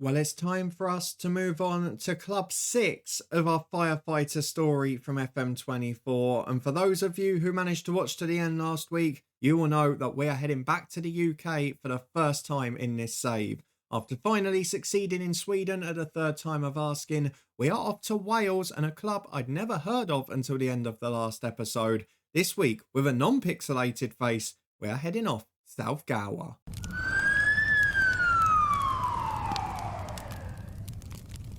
Well, it's time for us to move on to Club 6 of our Firefighter story from FM24. And for those of you who managed to watch to the end last week, you will know that we are heading back to the UK for the first time in this save. After finally succeeding in Sweden at the third time of asking, we are off to Wales and a club I'd never heard of until the end of the last episode. This week, with a non-pixelated face, we are heading off South Gower.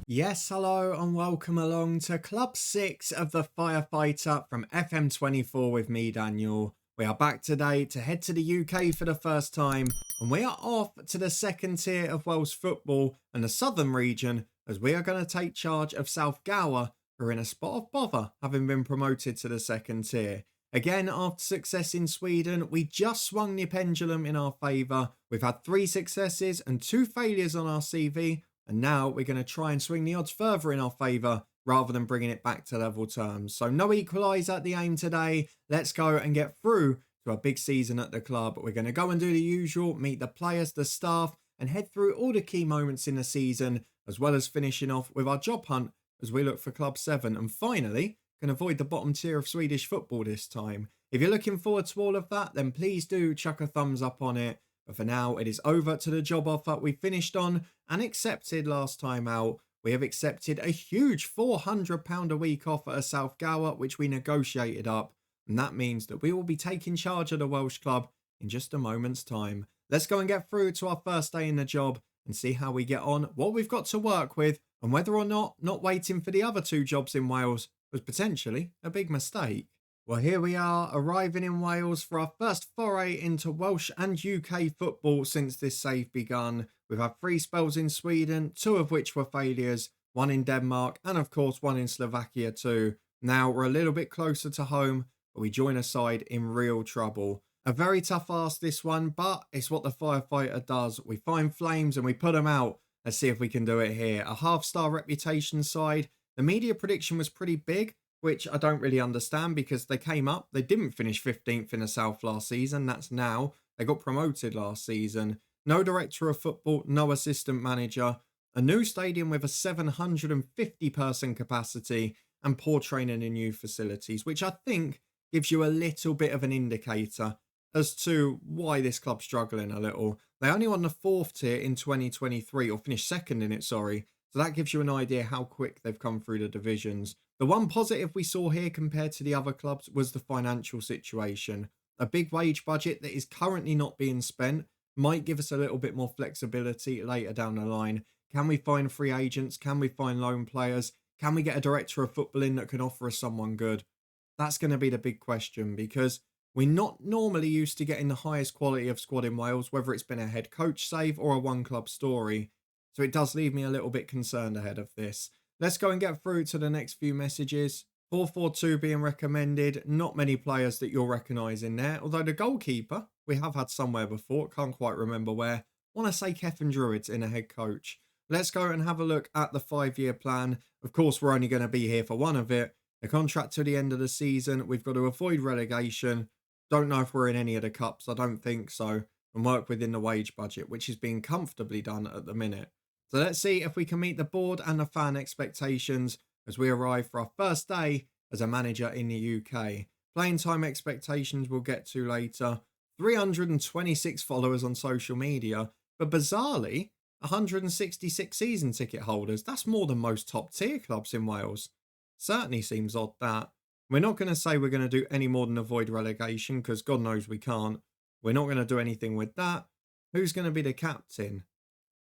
Yes, hello and welcome along to Club 6 of the Firefighter from FM24 with me, Daniel. We are back today to head to the UK for the first time, and we are off to the second tier of Welsh football and the southern region, as we are going to take charge of South Gower, who are in a spot of bother, having been promoted to the second tier. Again, after success in Sweden, we just swung the pendulum in our favour. We've had 3 successes and 2 failures on our CV, and now we're going to try and swing the odds further in our favour rather than bringing it back to level terms. So no equaliser at the aim today. Let's go and get through to a big season at the club. We're going to go and do the usual, meet the players, the staff, and head through all the key moments in the season, as well as finishing off with our job hunt as we look for Club 7. And finally, can avoid the bottom tier of Swedish football this time. If you're looking forward to all of that, then please do chuck a thumbs up on it. But for now, it is over to the job offer we finished on and accepted last time out. We have accepted a huge £400 a week offer at South Gower, which we negotiated up. And that means that we will be taking charge of the Welsh club in just a moment's time. Let's go and get through to our first day in the job and see how we get on, what we've got to work with, and whether or not waiting for the other 2 jobs in Wales was potentially a big mistake. Well, here we are, arriving in Wales for our first foray into Welsh and UK football since this save begun. We've had 3 spells in Sweden, 2 of which were failures, 1 in Denmark, and of course 1 in Slovakia too. Now we're a little bit closer to home, but we join a side in real trouble. A very tough ask this one, but it's what the Firefighter does. We find flames and we put them out. Let's see if we can do it here. A half-star reputation side. The media prediction was pretty big, which I don't really understand because they came up. They didn't finish 15th in the South last season. That's now. They got promoted last season. No director of football, no assistant manager. A new stadium with a 750 person capacity and poor training and new facilities, which I think gives you a little bit of an indicator as to why this club's struggling a little. They only won the 4th tier in 2023, or finished 2nd in it, sorry. So that gives you an idea how quick they've come through the divisions. The one positive we saw here compared to the other clubs was the financial situation. A big wage budget that is currently not being spent might give us a little bit more flexibility later down the line. Can we find free agents? Can we find loan players? Can we get a director of football in that can offer us someone good? That's going to be the big question, because we're not normally used to getting the highest quality of squad in Wales, whether it's been a head coach save or a one club story. So it does leave me a little bit concerned ahead of this. Let's go and get through to the next few messages. 442 being recommended. Not many players that you'll recognise in there. Although the goalkeeper, we have had somewhere before. Can't quite remember where. Want to say Kevin Druids in a head coach. Let's go and have a look at the 5-year plan. Of course, we're only going to be here for one of it. The contract to the end of the season. We've got to avoid relegation. Don't know if we're in any of the cups. I don't think so. And work within the wage budget, which is being comfortably done at the minute. So let's see if we can meet the board and the fan expectations as we arrive for our first day as a manager in the UK. Playing time expectations we'll get to later. 326 followers on social media, but bizarrely, 166 season ticket holders. That's more than most top tier clubs in Wales. Certainly seems odd that. We're not going to say we're going to do any more than avoid relegation, because God knows we can't. We're not going to do anything with that. Who's going to be the captain?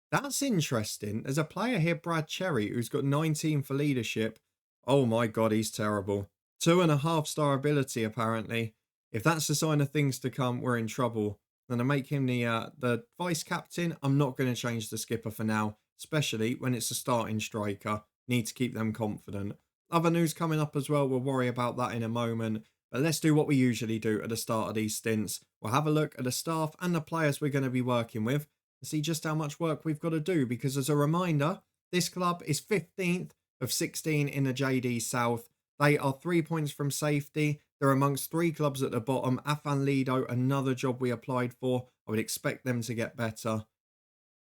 That's interesting. There's a player here, Brad Cherry, who's got 19 for leadership. Oh my God, he's terrible. 2.5-star ability, apparently. If that's a sign of things to come, we're in trouble. Then to make him the vice captain, I'm not going to change the skipper for now, especially when it's a starting striker. Need to keep them confident. Other news coming up as well. We'll worry about that in a moment. But let's do what we usually do at the start of these stints. We'll have a look at the staff and the players we're going to be working with, and see just how much work we've got to do, because as a reminder, this club is 15th of 16 in the JD South. They are 3 points from safety. They're amongst 3 clubs at the bottom. Afan Lido, another job we applied for. I would expect them to get better.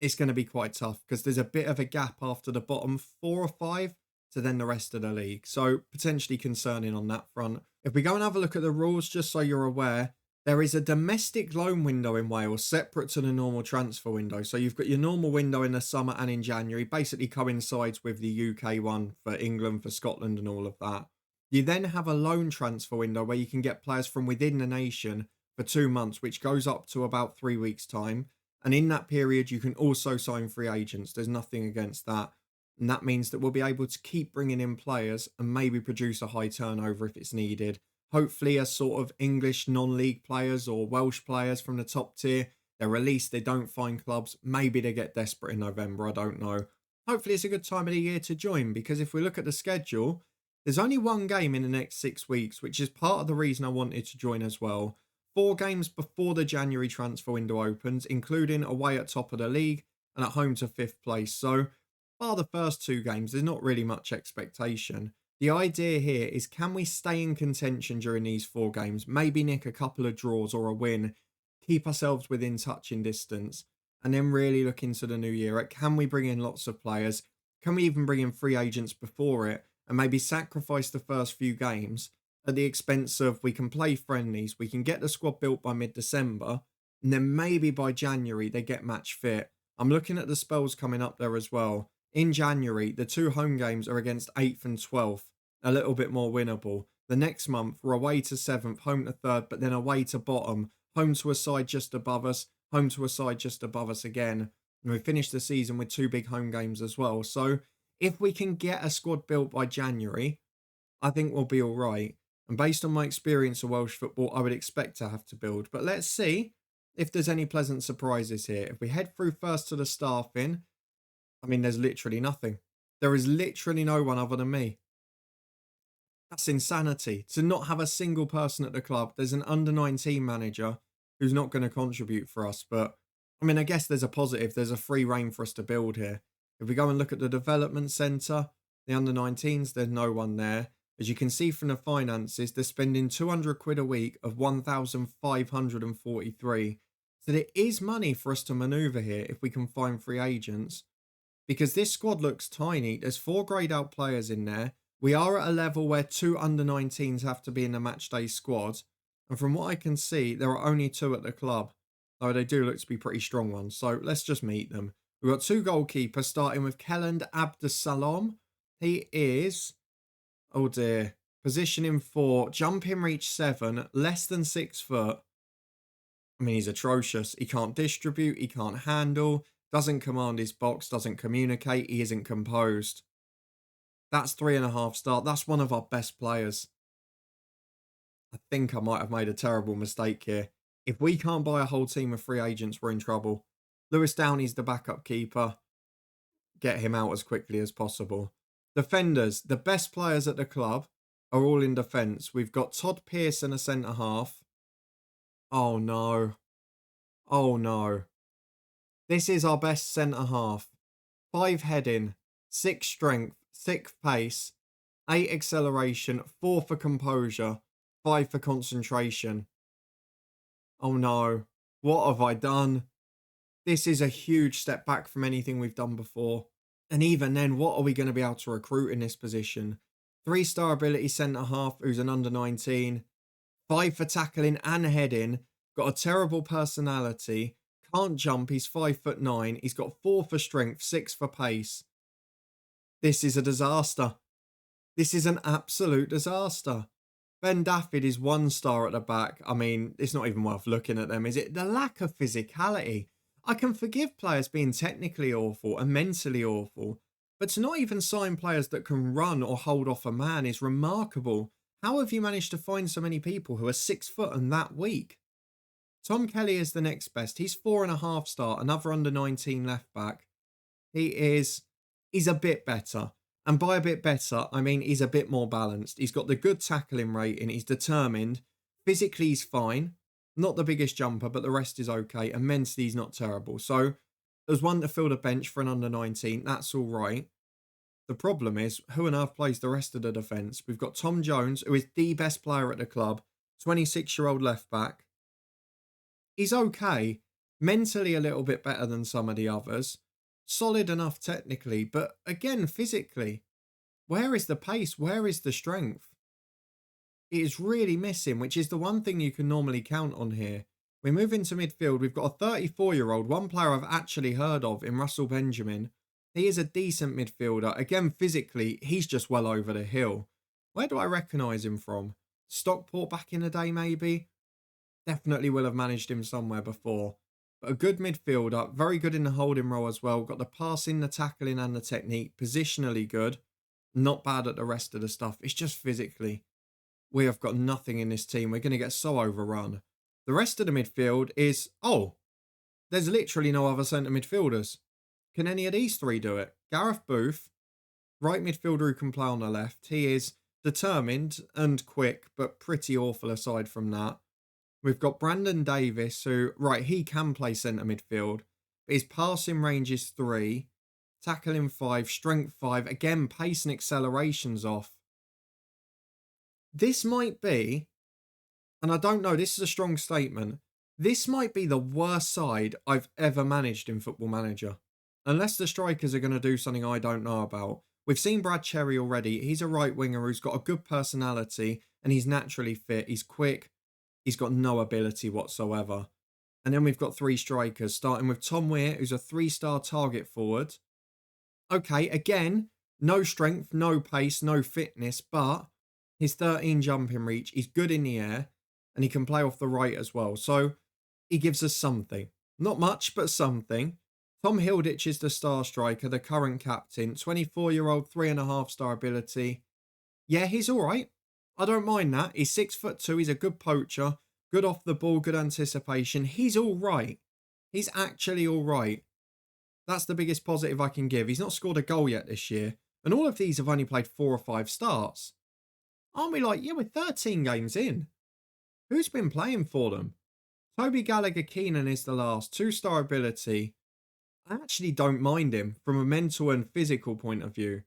it's going to be quite tough because there's a bit of a gap after the bottom 4 or 5 to then the rest of the league. So potentially concerning on that front. If we go and have a look at the rules, just so you're aware, there is a domestic loan window in Wales separate to the normal transfer window. So you've got your normal window in the summer and in January, basically coincides with the UK one for England, for Scotland and all of that. You then have a loan transfer window where you can get players from within the nation for 2 months, which goes up to about 3 weeks' time. And in that period, you can also sign free agents. There's nothing against that. And that means that we'll be able to keep bringing in players and maybe produce a high turnover if it's needed. Hopefully, as sort of English non-league players or Welsh players from the top tier, they're released, they don't find clubs. Maybe they get desperate in November, I don't know. Hopefully, it's a good time of the year to join, because if we look at the schedule, there's only one game in the next 6 weeks, which is part of the reason I wanted to join as well. 4 games before the January transfer window opens, including away at top of the league and at home to 5th place. So, bar the first 2 games, there's not really much expectation. The idea here is, can we stay in contention during these 4 games? Maybe nick a couple of draws or a win, keep ourselves within touching distance, and then really look into the new year at, can we bring in lots of players? Can we even bring in free agents before it and maybe sacrifice the first few games at the expense of, we can play friendlies, we can get the squad built by mid-December, and then maybe by January they get match fit. I'm looking at the spells coming up there as well. In January, the 2 home games are against 8th and 12th, a little bit more winnable. The next month, we're away to 7th, home to 3rd, but then away to bottom, home to a side just above us, home to a side just above us again. And we finished the season with 2 big home games as well. So if we can get a squad built by January, I think we'll be all right. And based on my experience of Welsh football, I would expect to have to build. But let's see if there's any pleasant surprises here. If we head through first to the staffing, I mean, there's literally nothing. There is literally no one other than me. That's insanity. To not have a single person at the club. There's an under-19 manager who's not going to contribute for us. But, I mean, I guess there's a positive. There's a free reign for us to build here. If we go and look at the development centre, the under-19s, there's no one there. As you can see from the finances, they're spending 200 quid a week of 1,543. So there is money for us to manoeuvre here if we can find free agents. Because this squad looks tiny. There's 4 greyed out players in there. We are at a level where 2 under-19s have to be in the matchday squad. And from what I can see, there are only 2 at the club. Though they do look to be pretty strong ones. So let's just meet them. We've got 2 goalkeepers, starting with Kelland Abdusalam. He is, oh dear, positioning 4, jumping reach 7, less than 6 foot. I mean, he's atrocious. He can't distribute, he can't handle, doesn't command his box, doesn't communicate, he isn't composed. That's 3.5 star. That's one of our best players. I think I might have made a terrible mistake here. If we can't buy a whole team of free agents, we're in trouble. Lewis Downey's the backup keeper. Get him out as quickly as possible. Defenders, the best players at the club are all in defence. We've got Todd Pearson, a centre-half. Oh no. Oh no. This is our best centre-half. 5 heading, 6 strength, 6 pace, 8 acceleration, 4 for composure, 5 for concentration. Oh no. What have I done? This is a huge step back from anything we've done before. And even then, what are we going to be able to recruit in this position? 3-star ability centre-half who's an under-19. 5 for tackling and heading. Got a terrible personality. Can't jump. He's 5'9". He's got 4 for strength, 6 for pace. This is a disaster. This is an absolute disaster. Ben Daffyd is 1 star at the back. I mean, it's not even worth looking at them, is it? The lack of physicality. I can forgive players being technically awful and mentally awful, but to not even sign players that can run or hold off a man is remarkable. How have you managed to find so many people who are 6 foot and that weak? Tom Kelly is the next best. He's 4.5 star, another under-19 left back. He's a bit better. And by a bit better, I mean he's a bit more balanced. He's got the good tackling rating. He's determined. Physically, he's fine. Not the biggest jumper, but the rest is okay. And mentally, he's not terrible. So there's one to fill the bench for an under-19. That's all right. The problem is, who on earth plays the rest of the defence? We've got Tom Jones, who is the best player at the club. 26-year-old left back. He's okay. Mentally a little bit better than some of the others. Solid enough technically, but again, physically, where is the pace? Where is the strength? It is really missing, which is the one thing you can normally count on here. We move into midfield. We've got a 34-year-old, one player I've actually heard of in Russell Benjamin. He is a decent midfielder. Again, physically, he's just well over the hill. Where do I recognise him from? Stockport back in the day, maybe? Definitely will have managed him somewhere before. But a good midfielder, very good in the holding role as well. Got the passing, the tackling and the technique. Positionally good. Not bad at the rest of the stuff. It's just physically. We have got nothing in this team. We're going to get so overrun. The rest of the midfield is, there's literally no other centre midfielders. Can any of these three do it? Gareth Booth, right midfielder who can play on the left. He is determined and quick, but pretty awful aside from that. We've got Brandon Davis, who, right, he can play centre midfield. But his passing range is 3, tackling 5, strength 5. Again, pace and acceleration's off. This might be, and I don't know, this is a strong statement. This might be the worst side I've ever managed in Football Manager. Unless the strikers are going to do something I don't know about. We've seen Brad Cherry already. He's a right winger who's got a good personality and he's naturally fit. He's quick. He's got no ability whatsoever. And then we've got 3 strikers, starting with Tom Weir, who's a 3-star target forward. Okay, again, no strength, no pace, no fitness, but his 13 jumping reach, he's good in the air, and he can play off the right as well. So he gives us something. Not much, but something. Tom Hilditch is the star striker, the current captain. 24-year-old, 3.5-star ability. Yeah, he's all right. I don't mind that. He's 6'2". He's a good poacher. Good off the ball, good anticipation. He's all right. He's actually all right. That's the biggest positive I can give. He's not scored a goal yet this year. And all of these have only played 4 or 5 starts. Aren't we like, yeah, we're 13 games in. Who's been playing for them? Toby Gallagher-Keenan is the last. 2-star ability. I actually don't mind him from a mental and physical point of view.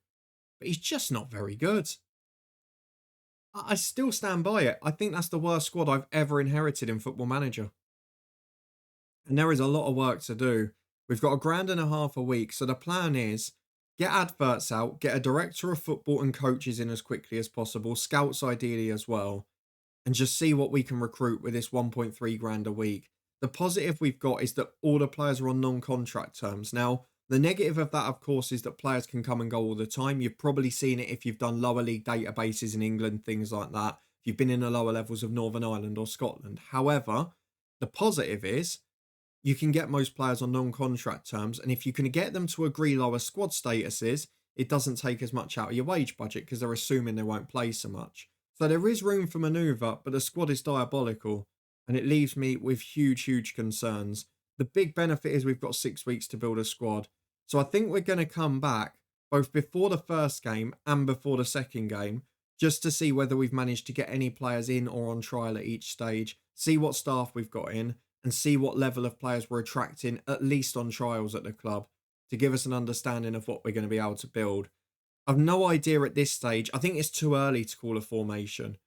But he's just not very good. I still stand by it. I think that's the worst squad I've ever inherited in Football Manager. And there is a lot of work to do. We've got £1.5 a week. So the plan is get adverts out, get a director of football and coaches in as quickly as possible, scouts ideally as well, and just see what we can recruit with this 1.3 grand a week. The positive we've got is that all the players are on non-contract terms. Now, the negative of that, of course, is that players can come and go all the time. You've probably seen it if you've done lower league databases in England, things like that. If you've been in the lower levels of Northern Ireland or Scotland. However, the positive is you can get most players on non-contract terms. And if you can get them to agree lower squad statuses, it doesn't take as much out of your wage budget because they're assuming they won't play so much. So there is room for manoeuvre, but the squad is diabolical. And it leaves me with huge, huge concerns. The big benefit is we've got 6 weeks to build a squad. So I think we're going to come back both before the first game and before the second game, just to see whether we've managed to get any players in or on trial at each stage, see what staff we've got in, and see what level of players we're attracting, at least on trials at the club, to give us an understanding of what we're going to be able to build. I've no idea at this stage. I think it's too early to call a formation.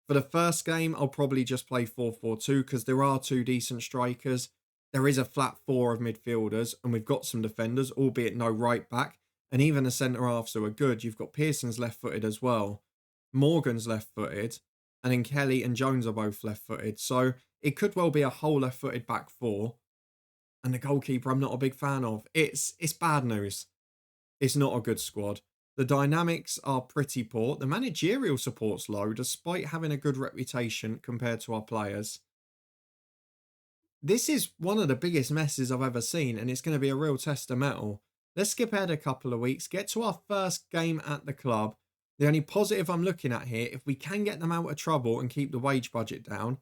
For the first game, I'll probably just play 4-4-2 because there are 2 decent strikers. There is a flat 4 of midfielders and we've got some defenders, albeit no right back. And even the centre-halves who are good. You've got Pearson's left-footed as well. Morgan's left-footed. And then Kelly and Jones are both left-footed. So it could well be a whole left-footed back 4. And the goalkeeper I'm not a big fan of. It's bad news. It's not a good squad. The dynamics are pretty poor. The managerial support's low, despite having a good reputation compared to our players. This is one of the biggest messes I've ever seen, and it's going to be a real test of metal. Let's skip ahead a couple of weeks, get to our first game at the club. The only positive I'm looking at here, if we can get them out of trouble and keep the wage budget down,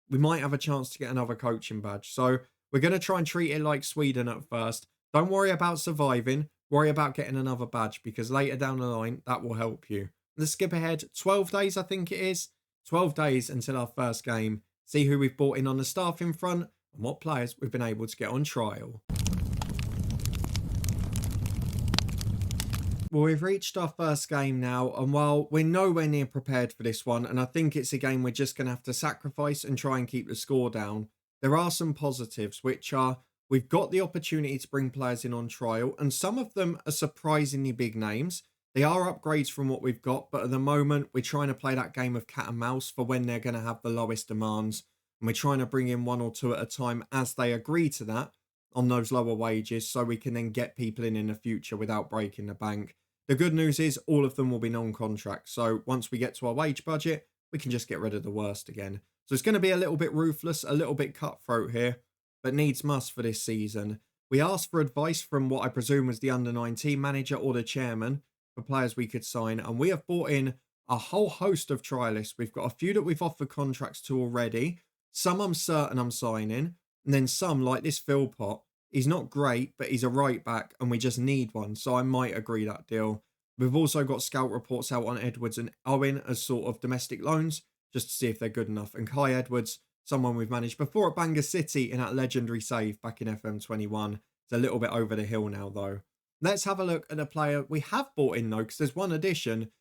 we might have a chance to get another coaching badge. So we're going to try and treat it like Sweden at first. Don't worry about surviving. Worry about getting another badge because later down the line, that will help you. Let's skip ahead. 12 days, I think it is. 12 days until our first game. See who we've brought in on the staff in front and what players we've been able to get on trial. Well, we've reached our first game now, and while we're nowhere near prepared for this one, and I think it's a game we're just going to have to sacrifice and try and keep the score down, there are some positives, which are We've got the opportunity to bring players in on trial, and some of them are surprisingly big names. They are upgrades from what we've got, but at the moment, we're trying to play that game of cat and mouse for when they're going to have the lowest demands. And we're trying to bring in one or two at a time as they agree to that on those lower wages so we can then get people in the future without breaking the bank. The good news is all of them will be non-contract. So once we get to our wage budget, we can just get rid of the worst again. So it's going to be a little bit ruthless, a little bit cutthroat here, but needs must for this season. We asked for advice from what I presume was the under-19 manager or the chairman for players we could sign, and we have brought in a whole host of trialists. We've got a few that we've offered contracts to already. Some I'm certain I'm signing, and then some, like this Philpott, he's not great, but he's a right back, and we just need one, so I might agree that deal. We've also got scout reports out on Edwards and Owen as sort of domestic loans, just to see if they're good enough. And Kai Edwards, someone we've managed before at Bangor City in that legendary save back in FM21. It's a little bit over the hill now, though. Let's have a look at a player we have brought in, though, because there's one addition,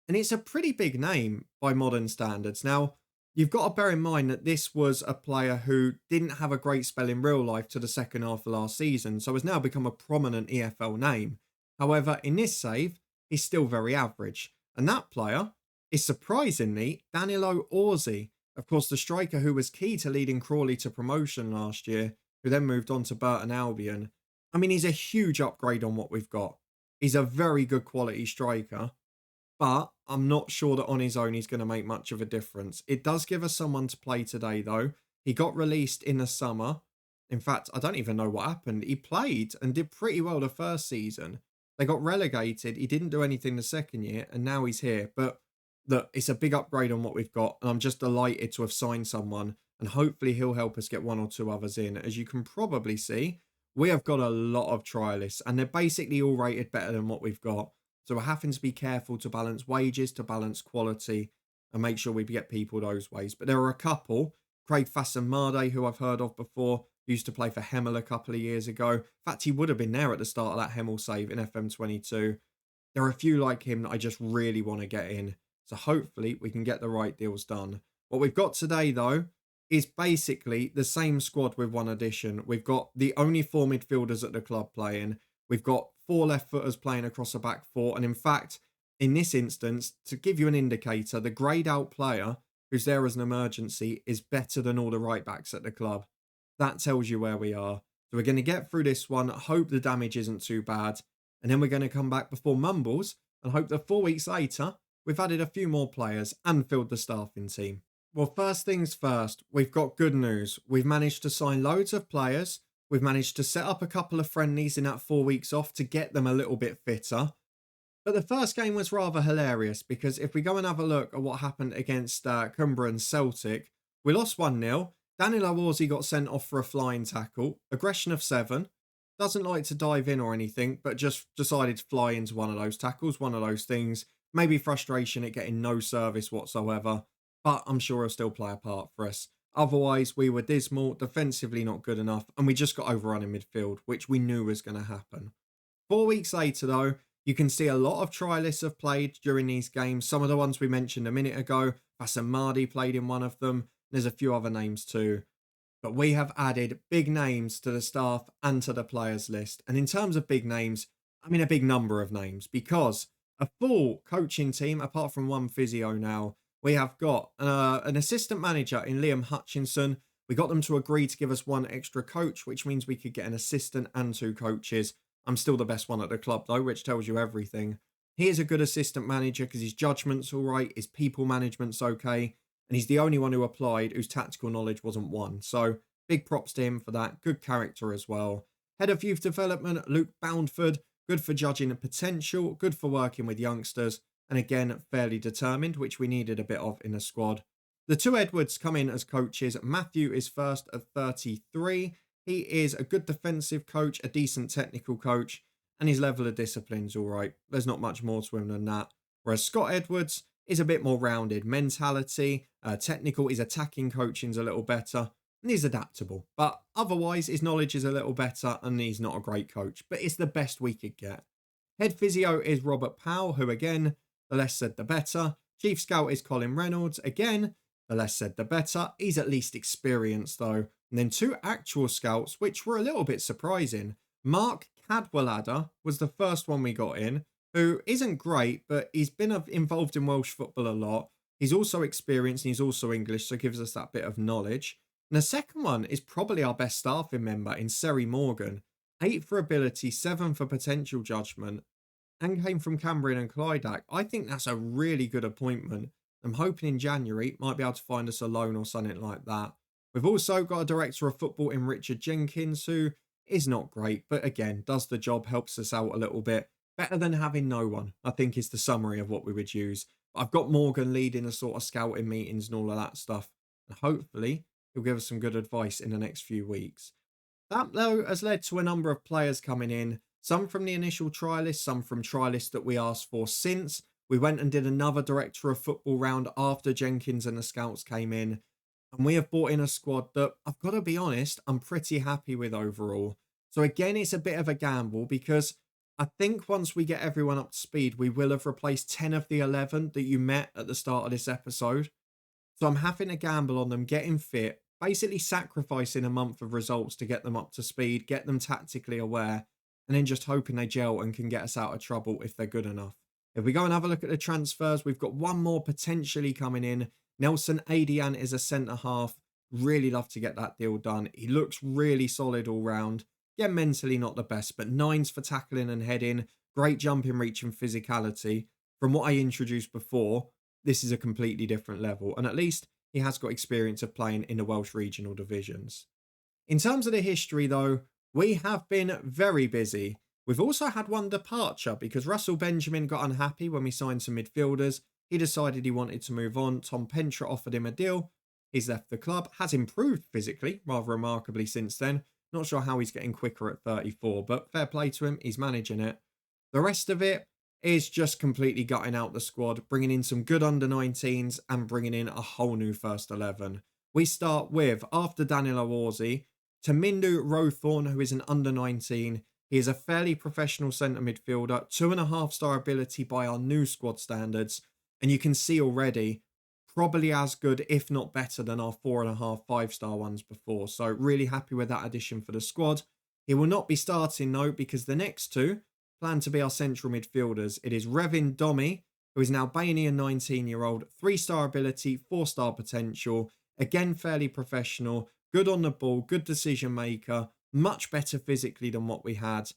and it's a pretty big name by modern standards. Now, you've got to bear in mind that this was a player who didn't have a great spell in real life to the second half of last season, so has now become a prominent EFL name. However, in this save, he's still very average. And that player is surprisingly Danilo Orsi. Of course, the striker who was key to leading Crawley to promotion last year, who then moved on to Burton Albion. I mean, he's a huge upgrade on what we've got. He's a very good quality striker, but I'm not sure that on his own he's going to make much of a difference. It does give us someone to play today, though. He got released in the summer. In fact, I don't even know what happened. He played and did pretty well the first season. They got relegated. He didn't do anything the second year, and now he's here. But look, it's a big upgrade on what we've got, and I'm just delighted to have signed someone, and hopefully he'll help us get one or two others in. As you can probably see, we have got a lot of trialists, and they're basically all rated better than what we've got. So we're having to be careful to balance wages, to balance quality, and make sure we get people those ways. But there are a couple, Craig Fasson-Marde, who I've heard of before, used to play for Hemel a couple of years ago. In fact, he would have been there at the start of that Hemel save in FM22. There are a few like him that I just really want to get in. So hopefully we can get the right deals done. What we've got today, though, is basically the same squad with one addition. We've got the only four midfielders at the club playing. We've got four left footers playing across a back four. And in fact, in this instance, to give you an indicator, the greyed out player who's there as an emergency is better than all the right backs at the club. That tells you where we are. So we're going to get through this one, hope the damage isn't too bad, and then we're going to come back before Mumbles and hope that 4 weeks later, we've added a few more players and filled the staffing team. Well, first things first, we've got good news. We've managed to sign loads of players. We've managed to set up a couple of friendlies in that 4 weeks off to get them a little bit fitter. But the first game was rather hilarious because if we go and have a look at what happened against Cumbria and Celtic, we lost 1-0. Danilo Orsi got sent off for a flying tackle. Aggression of 7. Doesn't like to dive in or anything, but just decided to fly into one of those tackles, one of those things. Maybe frustration at getting no service whatsoever, but I'm sure he'll still play a part for us. Otherwise, we were dismal, defensively not good enough, and we just got overrun in midfield, which we knew was going to happen. 4 weeks later, though, you can see a lot of trialists have played during these games. Some of the ones we mentioned a minute ago, Fasson-Marde played in one of them. There's a few other names too. But we have added big names to the staff and to the players list. And in terms of big names, I mean a big number of names, because a full coaching team, apart from one physio now, we have got an assistant manager in Liam Hutchinson. We got them to agree to give us one extra coach, which means we could get an assistant and 2 coaches. I'm still the best one at the club though, which tells you everything. He is a good assistant manager because his judgment's all right, his people management's okay. And he's the only one who applied whose tactical knowledge wasn't one. So big props to him for that. Good character as well. Head of Youth Development, Luke Boundford. Good for judging the potential. Good for working with youngsters. And again, fairly determined, which we needed a bit of in the squad. The 2 Edwards come in as coaches. Matthew is first at 33. He is a good defensive coach, a decent technical coach. And his level of discipline's all right. There's not much more to him than that. Whereas Scott Edwards is a bit more rounded. Mentality, technical, his attacking coaching's a little better, and he's adaptable. But otherwise, his knowledge is a little better, and he's not a great coach. But it's the best we could get. Head physio is Robert Powell, who again, the less said the better. Chief scout is Colin Reynolds. Again, the less said the better. He's at least experienced, though. And then two actual scouts, which were a little bit surprising. Mark Cadwallader was the first one we got in, who isn't great, but he's been involved in Welsh football a lot. He's also experienced and he's also English, so gives us that bit of knowledge. And the second one is probably our best staffing member in Seri Morgan. 8 for ability, 7 for potential judgment, and came from Cambrian and Clydach. I think that's a really good appointment. I'm hoping in January might be able to find us a loan or something like that. We've also got a director of football in Richard Jenkins, who is not great, but again, does the job, helps us out a little bit. Better than having no one, I think, is the summary of what we would use. I've got Morgan leading the sort of scouting meetings and all of that stuff. And hopefully he'll give us some good advice in the next few weeks. That, though, has led to a number of players coming in, some from the initial trialist, some from trialists that we asked for since. We went and did another director of football round after Jenkins and the scouts came in. And we have brought in a squad that, I've got to be honest, I'm pretty happy with overall. So again, it's a bit of a gamble because I think once we get everyone up to speed, we will have replaced 10 of the 11 that you met at the start of this episode. So I'm having a gamble on them getting fit, basically sacrificing a month of results to get them up to speed, get them tactically aware, and then just hoping they gel and can get us out of trouble if they're good enough. If we go and have a look at the transfers, we've got one more potentially coming in. Nelson Adian is a centre-half. Really love to get that deal done. He looks really solid all round. Yeah, mentally not the best, but 9s for tackling and heading. Great jumping, reach and physicality. From what I introduced before, this is a completely different level. And at least he has got experience of playing in the Welsh regional divisions. In terms of the history, though, we have been very busy. We've also had one departure because Russell Benjamin got unhappy when we signed some midfielders. He decided he wanted to move on. Tom Pentra offered him a deal. He's left the club, has improved physically, rather remarkably since then. Not sure how he's getting quicker at 34, but fair play to him. He's managing it. The rest of it is just completely gutting out the squad, bringing in some good under-19s and bringing in a whole new first 11. We start with, after Danilo Orsi, Tamindu Rowthorne, who is an under-19. He is a fairly professional centre midfielder, 2.5-star ability by our new squad standards. And you can see already, probably as good, if not better, than our 4.5, 5-star ones before. So really happy with that addition for the squad. He will not be starting though, because the next two plan to be our central midfielders. It is Revin Domi, who is an Albanian 19-year-old, 3-star ability, 4-star potential. Again, fairly professional, good on the ball, good decision maker, much better physically than what we had.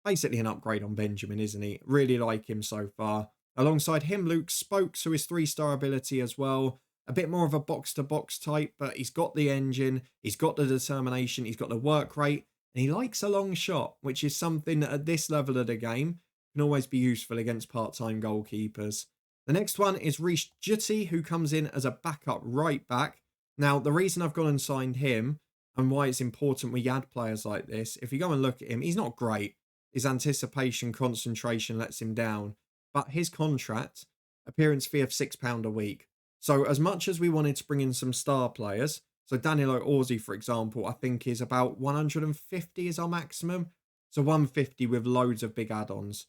Basically an upgrade on Benjamin, isn't he? Really like him so far. Alongside him, Luke Spokes, who is 3-star ability as well. A bit more of a box-to-box type, but he's got the engine, he's got the determination, he's got the work rate, and he likes a long shot, which is something that at this level of the game can always be useful against part-time goalkeepers. The next one is Reece Jutty, who comes in as a backup right back. Now, the reason I've gone and signed him and why it's important we add players like this, if you go and look at him, he's not great. His anticipation, concentration lets him down. But his contract, appearance fee of £6 a week. So as much as we wanted to bring in some star players, so Danilo Orsi, for example, I think is about 150 is our maximum. So 150 with loads of big add-ons.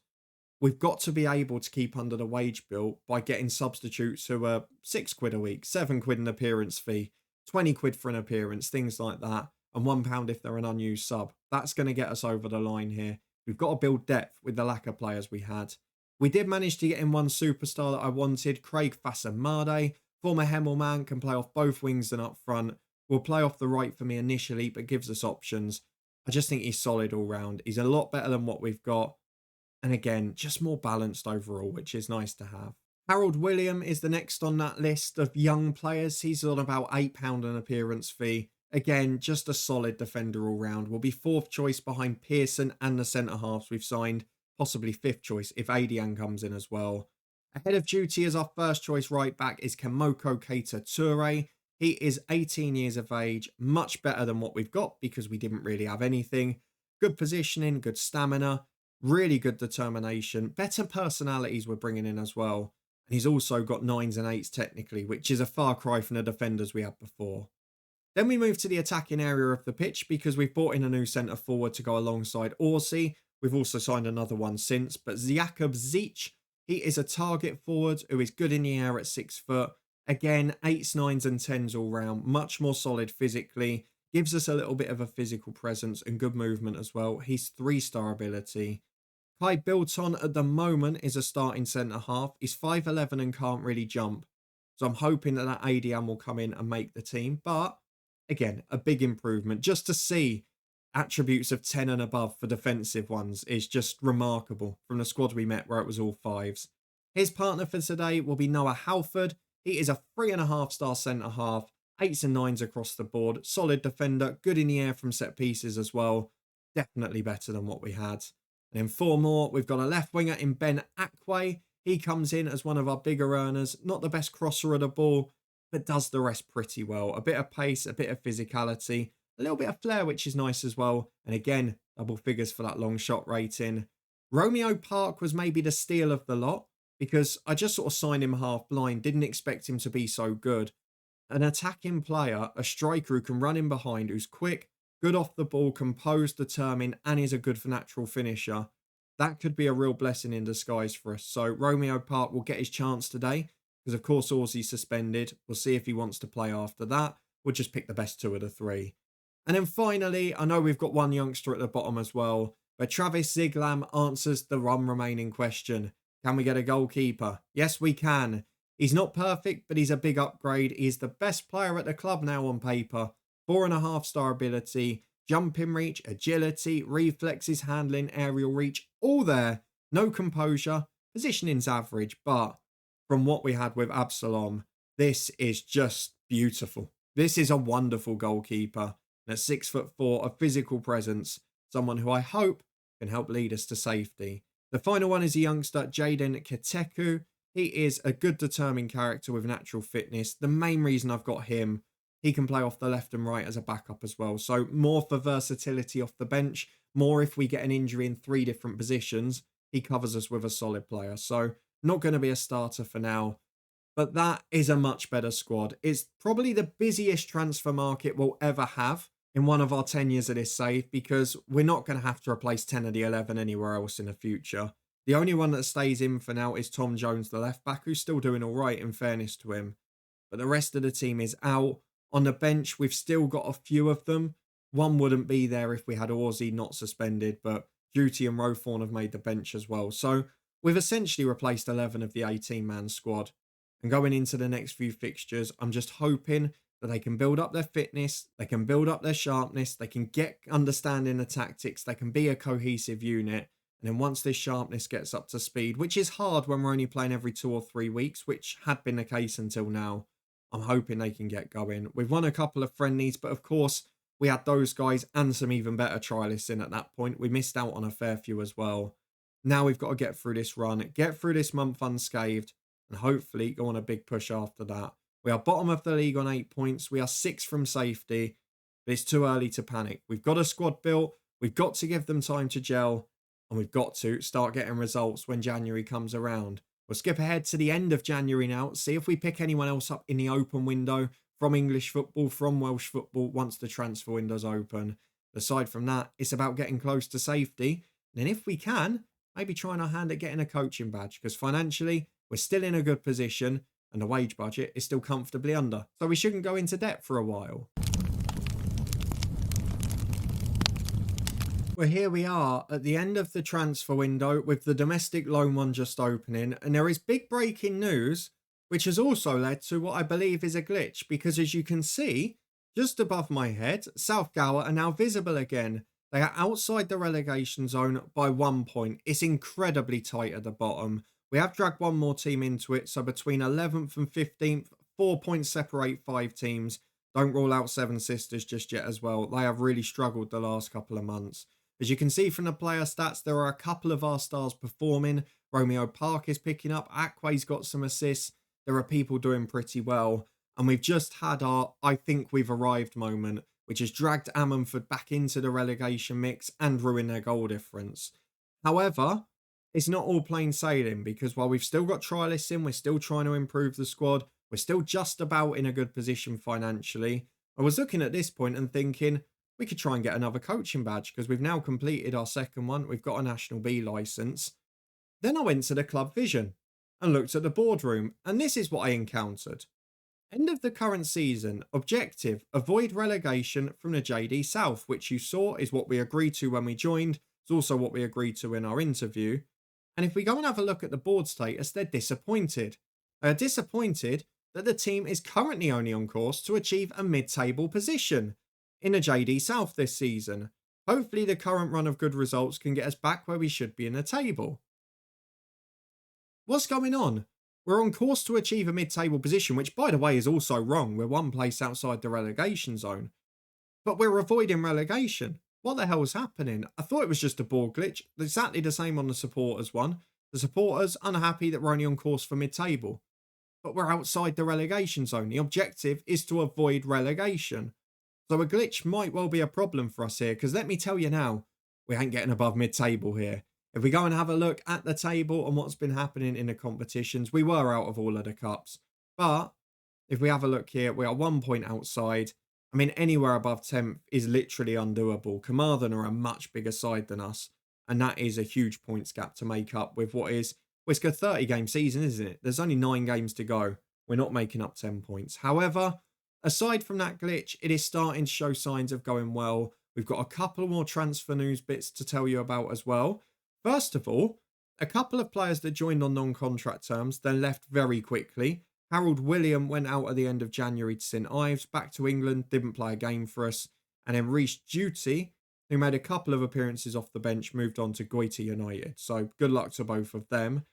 We've got to be able to keep under the wage bill by getting substitutes who are £6 a week, £7 an appearance fee, 20 quid for an appearance, things like that, and £1 if they're an unused sub. That's going to get us over the line here. We've got to build depth with the lack of players we had. We did manage to get in one superstar that I wanted, Craig Fassamade. Former Hemel man, can play off both wings and up front. Will play off the right for me initially, but gives us options. I just think he's solid all round. He's a lot better than what we've got. And again, just more balanced overall, which is nice to have. Harold William is the next on that list of young players. He's on about £8 an appearance fee. Again, just a solid defender all round. Will be 4th choice behind Pearson and the centre-halves we've signed. Possibly 5th choice if Adian comes in as well. Ahead of duty as our first choice right back is Kemoko Keita Toure. He is 18 years of age, much better than what we've got because we didn't really have anything. Good positioning, good stamina, really good determination, better personalities we're bringing in as well. And he's also got 9s and 8s technically, which is a far cry from the defenders we had before. Then we move to the attacking area of the pitch because we've brought in a new centre forward to go alongside Orsi. We've also signed another one since, but Jakub Zic, he is a target forward who is good in the air at 6 foot. Again, 8s, 9s and 10s all round, much more solid physically. gives us a little bit of a physical presence and good movement as well. He's 3-star ability. Kai Bilton at the moment is a starting centre half. He's 5'11" and can't really jump. So I'm hoping that that ADM will come in and make the team. But again, a big improvement. Just to see attributes of 10 and above for defensive ones is just remarkable from the squad we met where it was all 5s. His partner for today will be Noah Halford. He is a 3.5-star centre half, 8s and 9s across the board. Solid defender, good in the air from set pieces as well. Definitely better than what we had. And in 4 more, we've got a left winger in Ben Akwe. He comes in as one of our bigger earners. Not the best crosser of the ball, but does the rest pretty well. A bit of pace, a bit of physicality, a little bit of flair, which is nice as well. And again, double figures for that long shot rating. Romeo Park was maybe the steal of the lot because I just sort of signed him half blind. Didn't expect him to be so good. An attacking player, a striker who can run in behind, who's quick, good off the ball, composed, determined, and is a good natural finisher. That could be a real blessing in disguise for us. So Romeo Park will get his chance today because, of course, Orsie's suspended. We'll see if he wants to play after that. We'll just pick the best 2 of the 3. And then finally, I know we've got one youngster at the bottom as well, but Travis Ziglam answers the one remaining question. Can we get a goalkeeper? Yes, we can. He's not perfect, but he's a big upgrade. He's the best player at the club now on paper. 4.5-star ability, jumping reach, agility, reflexes, handling, aerial reach, all there. No composure. Positioning's average, but from what we had with Absalom, this is just beautiful. This is a wonderful goalkeeper. And at 6'4", a physical presence, someone who I hope can help lead us to safety. The final one is a youngster, Jaden Keteku. He is a good determined character with natural fitness. The main reason I've got him, he can play off the left and right as a backup as well. So more for versatility off the bench, more if we get an injury in 3 different positions, he covers us with a solid player. So not going to be a starter for now, but that is a much better squad. It's probably the busiest transfer market we'll ever have in one of our 10 years of this save because we're not going to have to replace 10 of the 11 anywhere else in the future. The only one that stays in for now is Tom Jones, the left back, who's still doing all right in fairness to him. But the rest of the team is out. On the bench, we've still got a few of them. One wouldn't be there if we had Orsie not suspended, but Duty and Rowthorne have made the bench as well. So we've essentially replaced 11 of the 18-man squad. And going into the next few fixtures, I'm just hoping that they can build up their fitness, they can build up their sharpness, they can get understanding the tactics, they can be a cohesive unit. And then once this sharpness gets up to speed, which is hard when we're only playing every 2 or 3 weeks, which had been the case until now, I'm hoping they can get going. We've won a couple of friendlies, but of course, we had those guys and some even better trialists in at that point. We missed out on a fair few as well. Now we've got to get through this run, get through this month unscathed, and hopefully go on a big push after that. We are bottom of the league on 8 points. We are 6 from safety, but it's too early to panic. We've got a squad built. We've got to give them time to gel, and we've got to start getting results when January comes around. We'll skip ahead to the end of January now, see if we pick anyone else up in the open window from English football, from Welsh football, once the transfer window's open. Aside from that, it's about getting close to safety. And then if we can, maybe trying our hand at getting a coaching badge, because financially, we're still in a good position and the wage budget is still comfortably under. So we shouldn't go into debt for a while. Well, here we are at the end of the transfer window with the domestic loan one just opening. And there is big breaking news, which has also led to what I believe is a glitch. Because as you can see, just above my head, South Gower are now visible again. They are outside the relegation zone by 1 point. It's incredibly tight at the bottom. We have dragged one more team into it. So between 11th and 15th, 4 points separate 5 teams. Don't rule out Seven Sisters just yet as well. They have really struggled the last couple of months. As you can see from the player stats, there are a couple of our stars performing. Romeo Park is picking up. Akwe's got some assists. There are people doing pretty well. And we've just had our I think we've arrived moment, which has dragged Ammanford back into the relegation mix and ruined their goal difference. However, it's not all plain sailing because while we've still got trialists in, we're still trying to improve the squad. We're still just about in a good position financially. I was looking at this point and thinking, we could try and get another coaching badge because we've now completed our second one. We've got a National B licence. Then I went to the club vision and looked at the boardroom, and this is what I encountered. End of the current season. Objective: avoid relegation from the JD South, which you saw is what we agreed to when we joined. It's also what we agreed to in our interview. And if we go and have a look at the board status, they're disappointed. They are disappointed that the team is currently only on course to achieve a mid-table position in the JD South this season. Hopefully the current run of good results can get us back where we should be in the table. What's going on? We're on course to achieve a mid-table position, which by the way is also wrong. We're one place outside the relegation zone. But we're avoiding relegation. What the hell is happening? I thought it was just a board glitch. Exactly the same on the supporters one. The supporters unhappy that we're only on course for mid-table. But we're outside the relegation zone. The objective is to avoid relegation. So a glitch might well be a problem for us here, because let me tell you now, we ain't getting above mid-table here. If we go and have a look at the table and what's been happening in the competitions, we were out of all of the cups. But if we have a look here, we are 1 point outside. I mean, anywhere above 10th is literally undoable. Carmarthen are a much bigger side than us, and that is a huge points gap to make up with what is, well, it's a 30-game season, isn't it? There's only 9 games to go. We're not making up 10 points. However, aside from that glitch, it is starting to show signs of going well. We've got a couple more transfer news bits to tell you about as well. First of all, a couple of players that joined on non-contract terms then left very quickly. Harold William went out at the end of January to St Ives, back to England, didn't play a game for us. And then Reece Duty, who made a couple of appearances off the bench, moved on to Goita United. So good luck to both of them.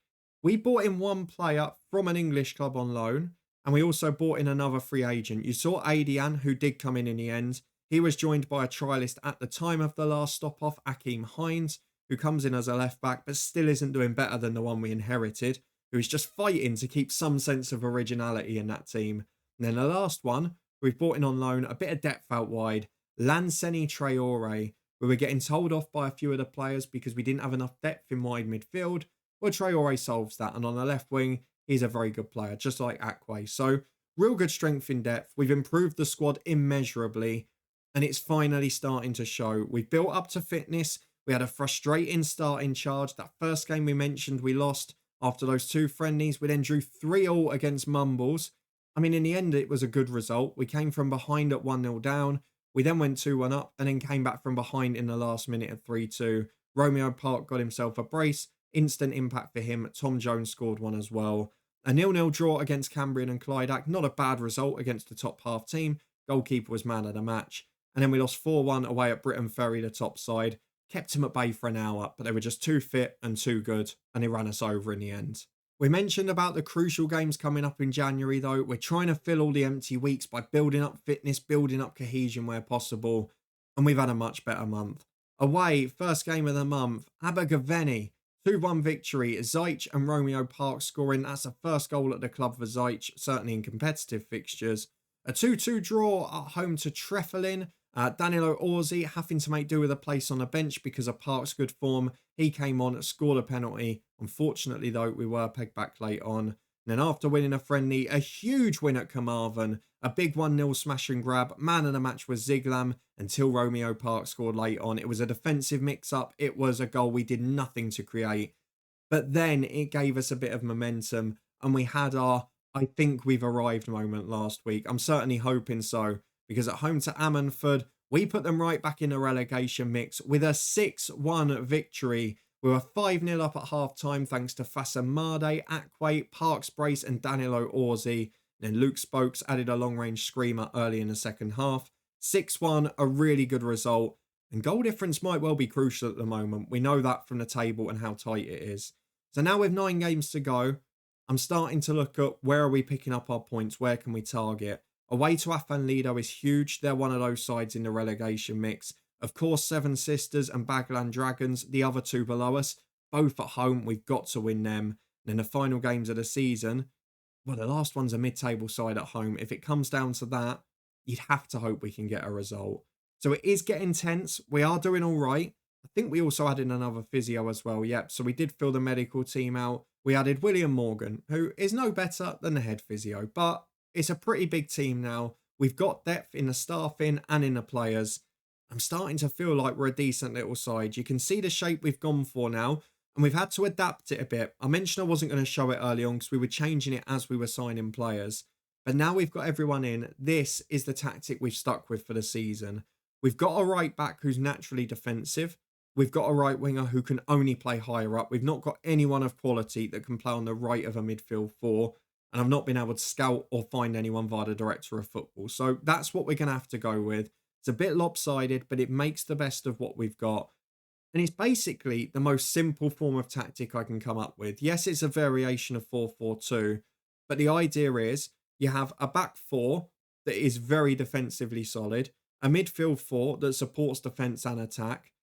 We bought in one player from an English club on loan, and we also bought in another free agent. You saw Adian, who did come in the end. He was joined by a trialist at the time of the last stop-off, Akeem Hines, who comes in as a left-back, but still isn't doing better than the one we inherited, who is just fighting to keep some sense of originality in that team. And then the last one, we've brought in on loan, a bit of depth out wide, Lanseni Traore. We were getting told off by a few of the players because we didn't have enough depth in wide midfield. Well, Traore solves that, and on the left wing, he's a very good player, just like Akwe. So, real good strength in depth. We've improved the squad immeasurably, and it's finally starting to show. We've built up to fitness. We had a frustrating start in charge. That first game we mentioned, we lost after those 2 friendlies. We then drew 3-3 against Mumbles. I mean, in the end, it was a good result. We came from behind at 1-0 down. We then went 2-1 up and then came back from behind in the last minute at 3-2. Romeo Park got himself a brace. Instant impact for him. Tom Jones scored one as well. A 0-0 draw against Cambrian and Clydac. Not a bad result against the top half team. Goalkeeper was man of the match. And then we lost 4-1 away at Britain Ferry, the top side. Kept him at bay for an hour, but they were just too fit and too good, and they ran us over in the end. We mentioned about the crucial games coming up in January, though. We're trying to fill all the empty weeks by building up fitness, building up cohesion where possible, and we've had a much better month. Away, first game of the month, Abergavenny, 2-1 victory. Zeich and Romeo Park scoring. That's the first goal at the club for Zeich, certainly in competitive fixtures. A 2-2 draw at home to Treffelin. Danilo Orsi having to make do with a place on the bench because of Park's good form. He came on, scored a penalty. Unfortunately, though, we were pegged back late on. And then after winning a friendly, a huge win at Carmarthen. A big 1-0 smash and grab. Man of the match was Ziglam until Romeo Park scored late on. It was a defensive mix-up. It was a goal we did nothing to create. But then it gave us a bit of momentum. And we had our, I think we've arrived moment last week. I'm certainly hoping so. Because at home to Ammanford, we put them right back in the relegation mix with a 6-1 victory. We were 5-0 up at half-time thanks to Fasamade, Akwe, Parks Brace and Danilo Orsi. Then Luke Spokes added a long-range screamer early in the second half. 6-1, a really good result. And goal difference might well be crucial at the moment. We know that from the table and how tight it is. So now with 9 games to go, I'm starting to look at where are we picking up our points, where can we target. Away to Afan Lido is huge. They're one of those sides in the relegation mix. Of course, Seven Sisters and Bagland Dragons, the other 2 below us, both at home. We've got to win them. And in the final games of the season, well, the last one's a mid-table side at home. If it comes down to that, you'd have to hope we can get a result. So it is getting tense. We are doing all right. I think we also added another physio as well. Yep, so we did fill the medical team out. We added William Morgan, who is no better than the head physio, but it's a pretty big team now. We've got depth in the staffing and in the players. I'm starting to feel like we're a decent little side. You can see the shape we've gone for now, and we've had to adapt it a bit. I mentioned I wasn't going to show it early on because we were changing it as we were signing players. But now we've got everyone in. This is the tactic we've stuck with for the season. We've got a right back who's naturally defensive. We've got a right winger who can only play higher up. We've not got anyone of quality that can play on the right of a midfield four. And I've not been able to scout or find anyone via the director of football. So that's what we're going to have to go with. It's a bit lopsided, but it makes the best of what we've got. And it's basically the most simple form of tactic I can come up with. Yes, it's a variation of 4-4-2, but the idea is you have a back four that is very defensively solid, a midfield four that supports defence and attack,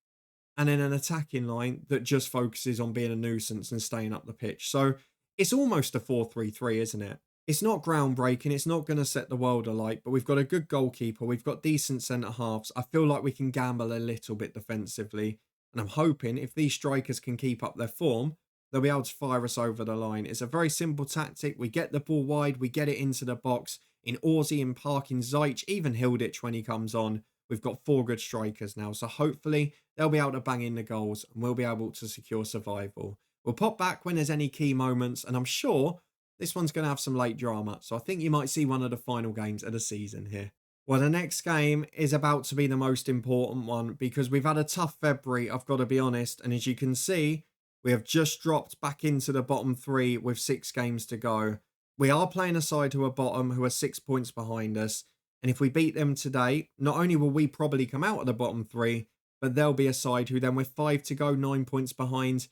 and then an attacking line that just focuses on being a nuisance and staying up the pitch. So it's almost a 4-3-3, isn't it? It's not groundbreaking. It's not going to set the world alight, but we've got a good goalkeeper. We've got decent centre halves. I feel like we can gamble a little bit defensively. And I'm hoping if these strikers can keep up their form, they'll be able to fire us over the line. It's a very simple tactic. We get the ball wide. We get it into the box. In Orsi, in Park, in Ziyech, even Hilditch when he comes on. We've got 4 good strikers now. So hopefully they'll be able to bang in the goals and we'll be able to secure survival. We'll pop back when there's any key moments. And I'm sure this one's going to have some late drama. So I think you might see one of the final games of the season here. Well, the next game is about to be the most important one because we've had a tough February, I've got to be honest. And as you can see, we have just dropped back into the bottom 3 with 6 games to go. We are playing a side who are bottom, who are 6 points behind us. And if we beat them today, not only will we probably come out of the bottom 3, but they'll be a side who then with 5 to go, 9 points behind,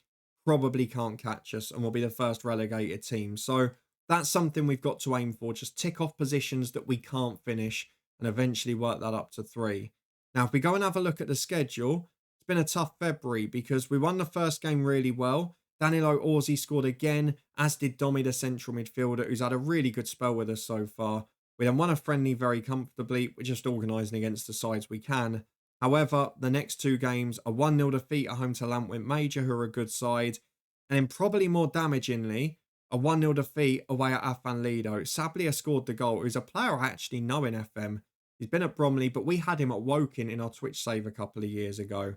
probably can't catch us and will be the first relegated team. So that's something we've got to aim for. Just tick off positions that we can't finish and eventually work that up to 3. Now, if we go and have a look at the schedule, it's been a tough February because we won the first game really well. Danilo Orsi scored again, as did Domi, the central midfielder, who's had a really good spell with us so far. We then won a friendly very comfortably. We're just organising against the sides we can. However, the next 2 games, a 1-0 defeat at home to Lamwint Major, who are a good side. And then probably more damagingly, a 1-0 defeat away at Afan Lido. Sablia scored the goal, who's a player I actually know in FM. He's been at Bromley, but we had him at Woking in our Twitch save a couple of years ago.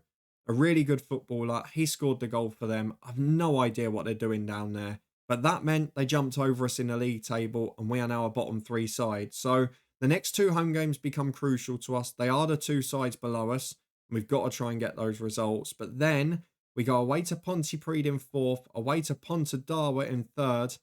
A really good footballer. He scored the goal for them. I've no idea what they're doing down there. But that meant they jumped over us in the league table and we are now a bottom 3 side. So the next 2 home games become crucial to us. They are the 2 sides below us. And we've got to try and get those results. But then we go away to Pontypridd in 4th, away to Pontardawe in 3rd,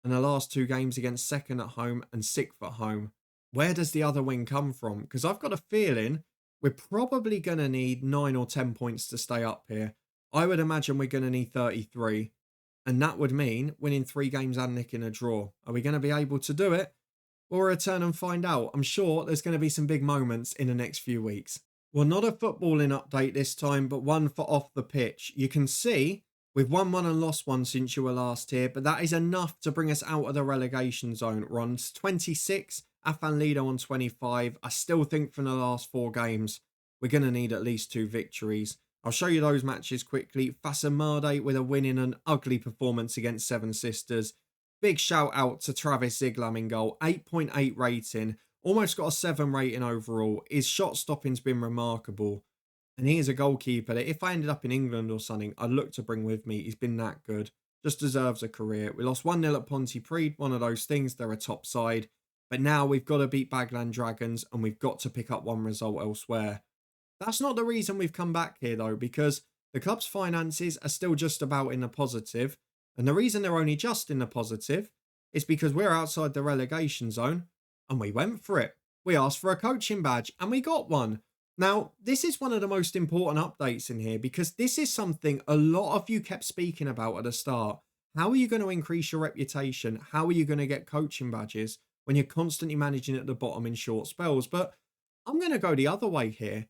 and the last 2 games against 2nd at home and 6th at home. Where does the other win come from? Because I've got a feeling we're probably going to need 9 or 10 points to stay up here. I would imagine we're going to need 33. And that would mean winning 3 games and nicking a draw. Are we going to be able to do it? We'll return and find out. I'm sure there's going to be some big moments in the next few weeks. Well, not a footballing update this time, but one for off the pitch. You can see we've won 1 and lost 1 since you were last here, but that is enough to bring us out of the relegation zone. We're on 26, Afan Lido on 25. I still think from the last 4 games, we're going to need at least 2 victories. I'll show you those matches quickly. Fasamade with a win in an ugly performance against Seven Sisters. Big shout out to Travis Ziglam in goal. 8.8 rating. Almost got a 7 rating overall. His shot stopping's been remarkable. And he is a goalkeeper that if I ended up in England or something, I'd look to bring with me. He's been that good. Just deserves a career. We lost 1-0 at Pontypridd. One of those things. They're a top side. But now we've got to beat Bagland Dragons and we've got to pick up 1 result elsewhere. That's not the reason we've come back here though, because the club's finances are still just about in the positive. And the reason they're only just in the positive is because we're outside the relegation zone and we went for it. We asked for a coaching badge and we got one. Now, this is one of the most important updates in here because this is something a lot of you kept speaking about at the start. How are you going to increase your reputation? How are you going to get coaching badges when you're constantly managing at the bottom in short spells? But I'm going to go the other way here.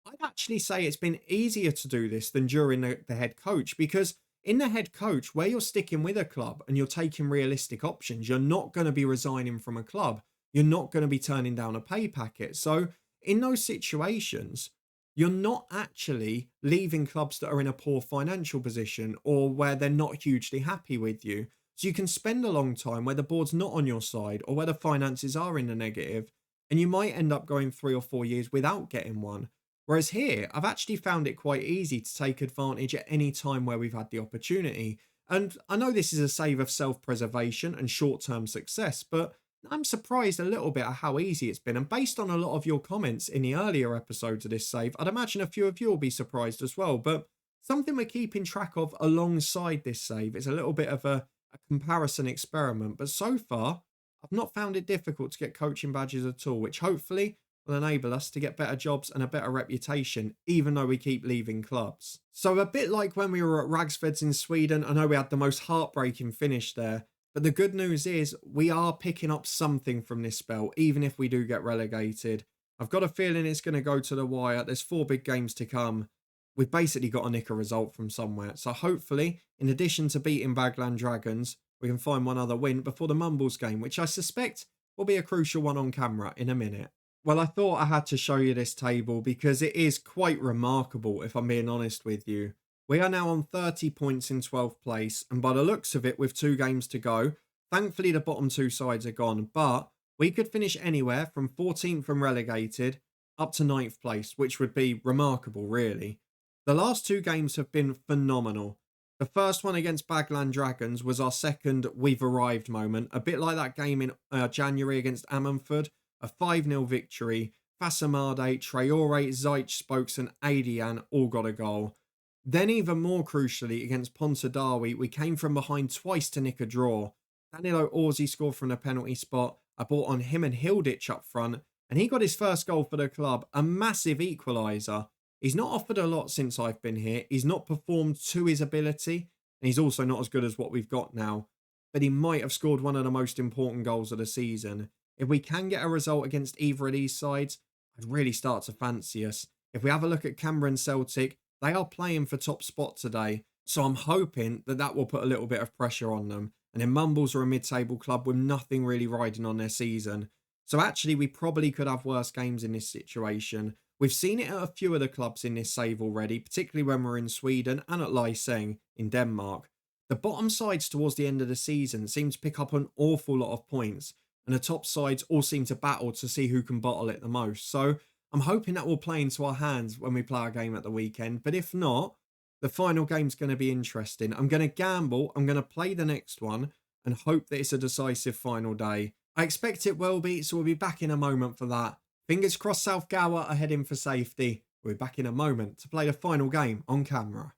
I'd actually say it's been easier to do this than during the head coach because in the head coach, where you're sticking with a club and you're taking realistic options, you're not going to be resigning from a club. You're not going to be turning down a pay packet. So in those situations, you're not actually leaving clubs that are in a poor financial position or where they're not hugely happy with you. So you can spend a long time where the board's not on your side or where the finances are in the negative, and you might end up going 3 or 4 years without getting one. Whereas here, I've actually found it quite easy to take advantage at any time where we've had the opportunity. And I know this is a save of self-preservation and short-term success, but I'm surprised a little bit at how easy it's been. And based on a lot of your comments in the earlier episodes of this save, I'd imagine a few of you will be surprised as well. But something we're keeping track of alongside this save is a little bit of a comparison experiment. But so far, I've not found it difficult to get coaching badges at all, which hopefully will enable us to get better jobs and a better reputation, even though we keep leaving clubs. So a bit like when we were at Ragsfeds in Sweden, I know we had the most heartbreaking finish there, but the good news is we are picking up something from this spell, even if we do get relegated. I've got a feeling it's going to go to the wire. There's 4 big games to come. We've basically got to nick a result from somewhere. So hopefully, in addition to beating Bagland Dragons, we can find one other win before the Mumbles game, which I suspect will be a crucial one on camera in a minute. Well, I thought I had to show you this table because it is quite remarkable, if I'm being honest with you. We are now on 30 points in 12th place, and by the looks of it, with 2 games to go, thankfully the bottom 2 sides are gone, but we could finish anywhere from 14th and relegated up to 9th place, which would be remarkable, really. The last 2 games have been phenomenal. The first one against Bagland Dragons was our second we've arrived moment, a bit like that game in January against Ammanford, a 5-0 victory. Fasamade, Traore, Zajc, Spokes and Adian all got a goal. Then even more crucially against Pontardawe, we came from behind twice to nick a draw. Danilo Orsi scored from the penalty spot. I brought on him and Hilditch up front, and he got his first goal for the club, a massive equaliser. He's not offered a lot since I've been here. He's not performed to his ability, and he's also not as good as what we've got now. But he might have scored one of the most important goals of the season. If we can get a result against either of these sides, I'd really start to fancy us. If we have a look at Canberra and Celtic, they are playing for top spot today, so I'm hoping that that will put a little bit of pressure on them. And then Mumbles are a mid-table club with nothing really riding on their season. So actually, we probably could have worse games in this situation. We've seen it at a few of the clubs in this save already, particularly when we're in Sweden and at Lyseng in Denmark. The bottom sides towards the end of the season seem to pick up an awful lot of points, and the top sides all seem to battle to see who can bottle it the most. So I'm hoping that will play into our hands when we play our game at the weekend. But if not, the final game's going to be interesting. I'm going to gamble, I'm going to play the next one and hope that it's a decisive final day. I expect it will be, so we'll be back in a moment for that. Fingers crossed South Gower are heading for safety. We'll be back in a moment to play the final game on camera.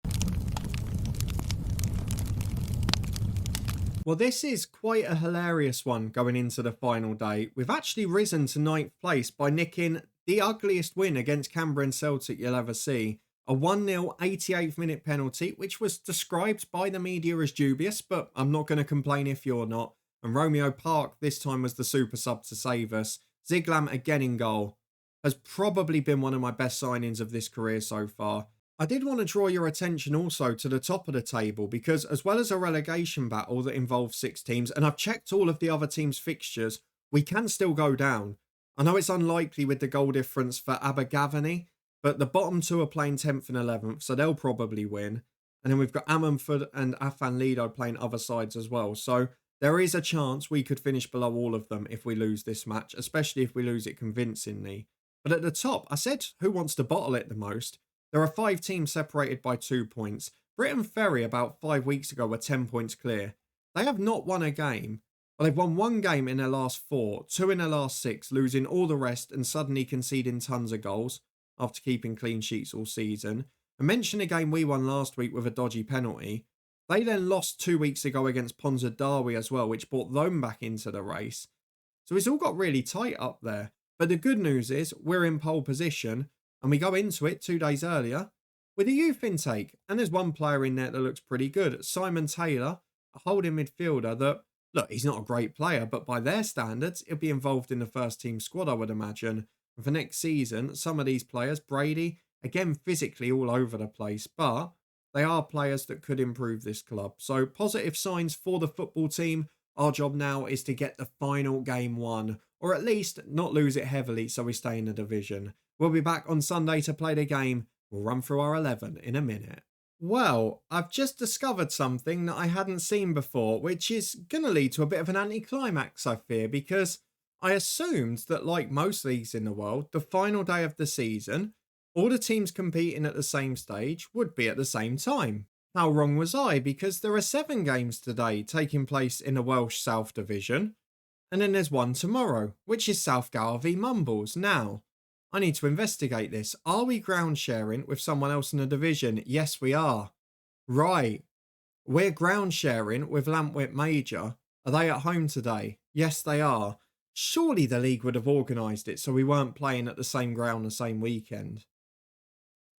Well, this is quite a hilarious one going into the final day. We've actually risen to 9th place by nicking the ugliest win against Canberra and Celtic you'll ever see. A 1-0 88th minute penalty, which was described by the media as dubious, but I'm not going to complain if you're not. And Romeo Park this time was the super sub to save us. Ziglam again in goal. Has probably been one of my best signings of this career so far. I did want to draw your attention also to the top of the table because as well as a relegation battle that involves 6 teams, and I've checked all of the other teams' fixtures, we can still go down. I know it's unlikely with the goal difference for Abergavenny, but the bottom 2 are playing 10th and 11th, so they'll probably win. And then we've got Ammanford and Afan Lido playing other sides as well. So there is a chance we could finish below all of them if we lose this match, especially if we lose it convincingly. But at the top, I said who wants to bottle it the most. There are 5 teams separated by 2 points. Britain Ferry about 5 weeks ago were 10 points clear. They have not won a game. Well, they've won 1 game in their last 4, 2 in their last 6, losing all the rest and suddenly conceding tons of goals after keeping clean sheets all season. I mentioned a game we won last week with a dodgy penalty. They then lost 2 weeks ago against Pontardawe as well, which brought them back into the race. So it's all got really tight up there. But the good news is we're in pole position and we go into it 2 days earlier with a youth intake. And there's one player in there that looks pretty good. Simon Taylor, a holding midfielder that, look, he's not a great player, but by their standards, he'll be involved in the first team squad, I would imagine. And for next season, some of these players, Brady, again, physically all over the place, but they are players that could improve this club. So positive signs for the football team. Our job now is to get the final game won, or at least not lose it heavily so we stay in the division. We'll be back on Sunday to play the game. We'll run through our 11 in a minute. Well, I've just discovered something that I hadn't seen before, which is going to lead to a bit of an anticlimax, I fear, because I assumed that, like most leagues in the world, the final day of the season, all the teams competing at the same stage would be at the same time. How wrong was I? Because there are 7 games today taking place in the Welsh South Division, And then there's one tomorrow, which is South Gower v Mumbles. Now, I need to investigate this. Are we ground sharing with someone else in the division? Yes, we are. Right. We're ground sharing with Lantwit Major. Are they at home today? Yes, they are. Surely the league would have organised it so we weren't playing at the same ground the same weekend.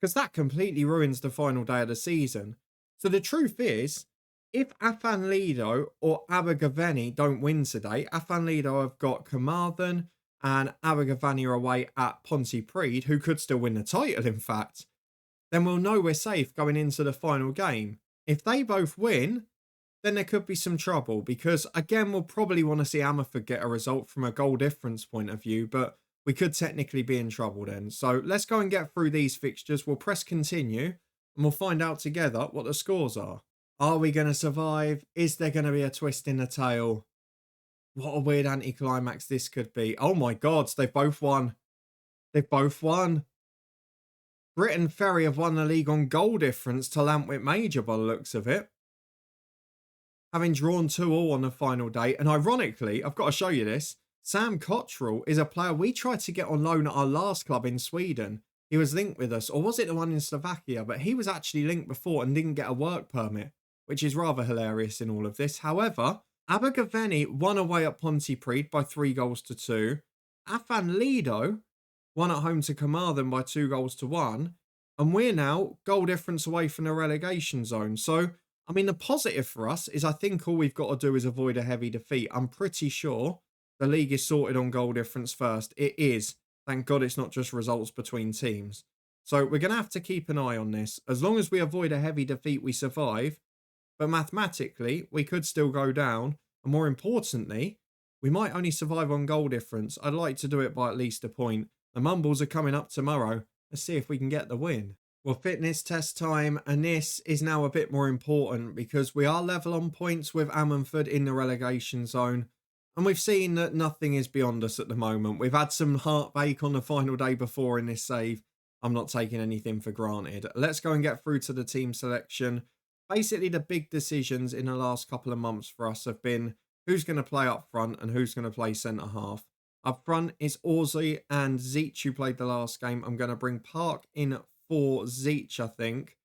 Because that completely ruins the final day of the season. So the truth is, if Afan Lido or Abergavenny don't win today, Afan Lido have got Carmarthen and Abergavenny are away at Pontypridd, who could still win the title, in fact, then we'll know we're safe going into the final game. If they both win, then there could be some trouble because, again, we'll probably want to see Ammerford get a result from a goal difference point of view, but we could technically be in trouble then. So let's go and get through these fixtures. We'll press continue and we'll find out together what the scores are. Are we going to survive? Is there going to be a twist in the tail? What a weird anticlimax this could be. Oh my God, they've both won. They've both won. Britain Ferry have won the league on goal difference to Lantwit Major by the looks of it. Having drawn 2-2 on the final day. And ironically, I've got to show you this. Sam Cottrell is a player we tried to get on loan at our last club in Sweden. He was linked with us, or was it the one in Slovakia? But he was actually linked before and didn't get a work permit, which is rather hilarious in all of this. However, Abergavenny won away at Pontypridd by 3-2. Afan Lido won at home to Carmarthen by 2-1. And we're now goal difference away from the relegation zone. So, I mean, the positive for us is I think all we've got to do is avoid a heavy defeat. I'm pretty sure the league is sorted on goal difference first. It is. Thank God it's not just results between teams. So we're going to have to keep an eye on this. As long as we avoid a heavy defeat, we survive. But mathematically, we could still go down. And more importantly, we might only survive on goal difference. I'd like to do it by at least a point. The Mumbles are coming up tomorrow. Let's see if we can get the win. Well, fitness test time, and this is now a bit more important because we are level on points with Ammanford in the relegation zone. And we've seen that nothing is beyond us at the moment. We've had some heartbreak on the final day before in this save. I'm not taking anything for granted. Let's go and get through to the team selection. Basically, the big decisions in the last couple of months for us have been who's going to play up front and who's going to play centre-half. Up front is Ozzy and Zeech, who played the last game. I'm going to bring Park in for Zeech, I think.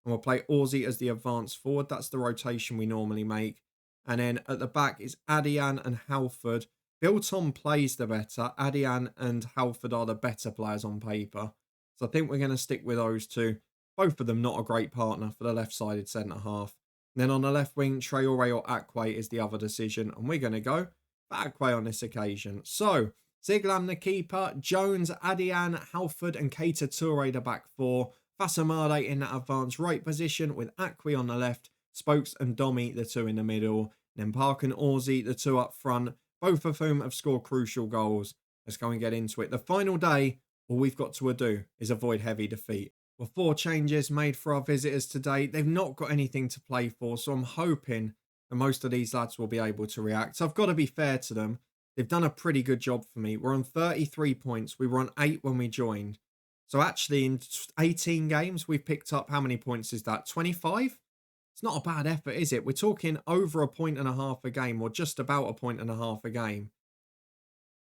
And we'll play Ozzy as the advanced forward. That's the rotation we normally make. And then at the back is Adian and Halford. Bilton plays the better. Adian and Halford are the better players on paper. So I think we're going to stick with those two. Both of them not a great partner for the left-sided centre-half. Then on the left wing, Traore or Akwe is the other decision. And we're going to go for Akwe on this occasion. So, Ziglam the keeper, Jones, Adian, Halford and Keita Toure the back four. Fasamade in that advanced right position with Akwe on the left. Spokes and Domi, the two in the middle. Then Park and Ozzy, the two up front. Both of whom have scored crucial goals. Let's go and get into it. The final day, all we've got to do is avoid heavy defeat. Well, 4 changes made for our visitors today. They've not got anything to play for, so I'm hoping that most of these lads will be able to react. So I've got to be fair to them. They've done a pretty good job for me. We're on 33 points. We were on 8 when we joined. So actually in 18 games, we've picked up, how many points is that? 25? It's not a bad effort, is it? We're talking over 1.5 points a game, or just about 1.5 points a game.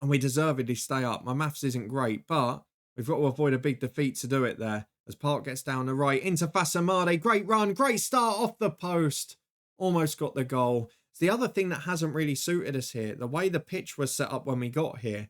And we deservedly stay up. My maths isn't great, but we've got to avoid a big defeat to do it there. As Park gets down the right into Fasamade. Great run, great start off the post. Almost got the goal. It's the other thing that hasn't really suited us here. The way the pitch was set up when we got here.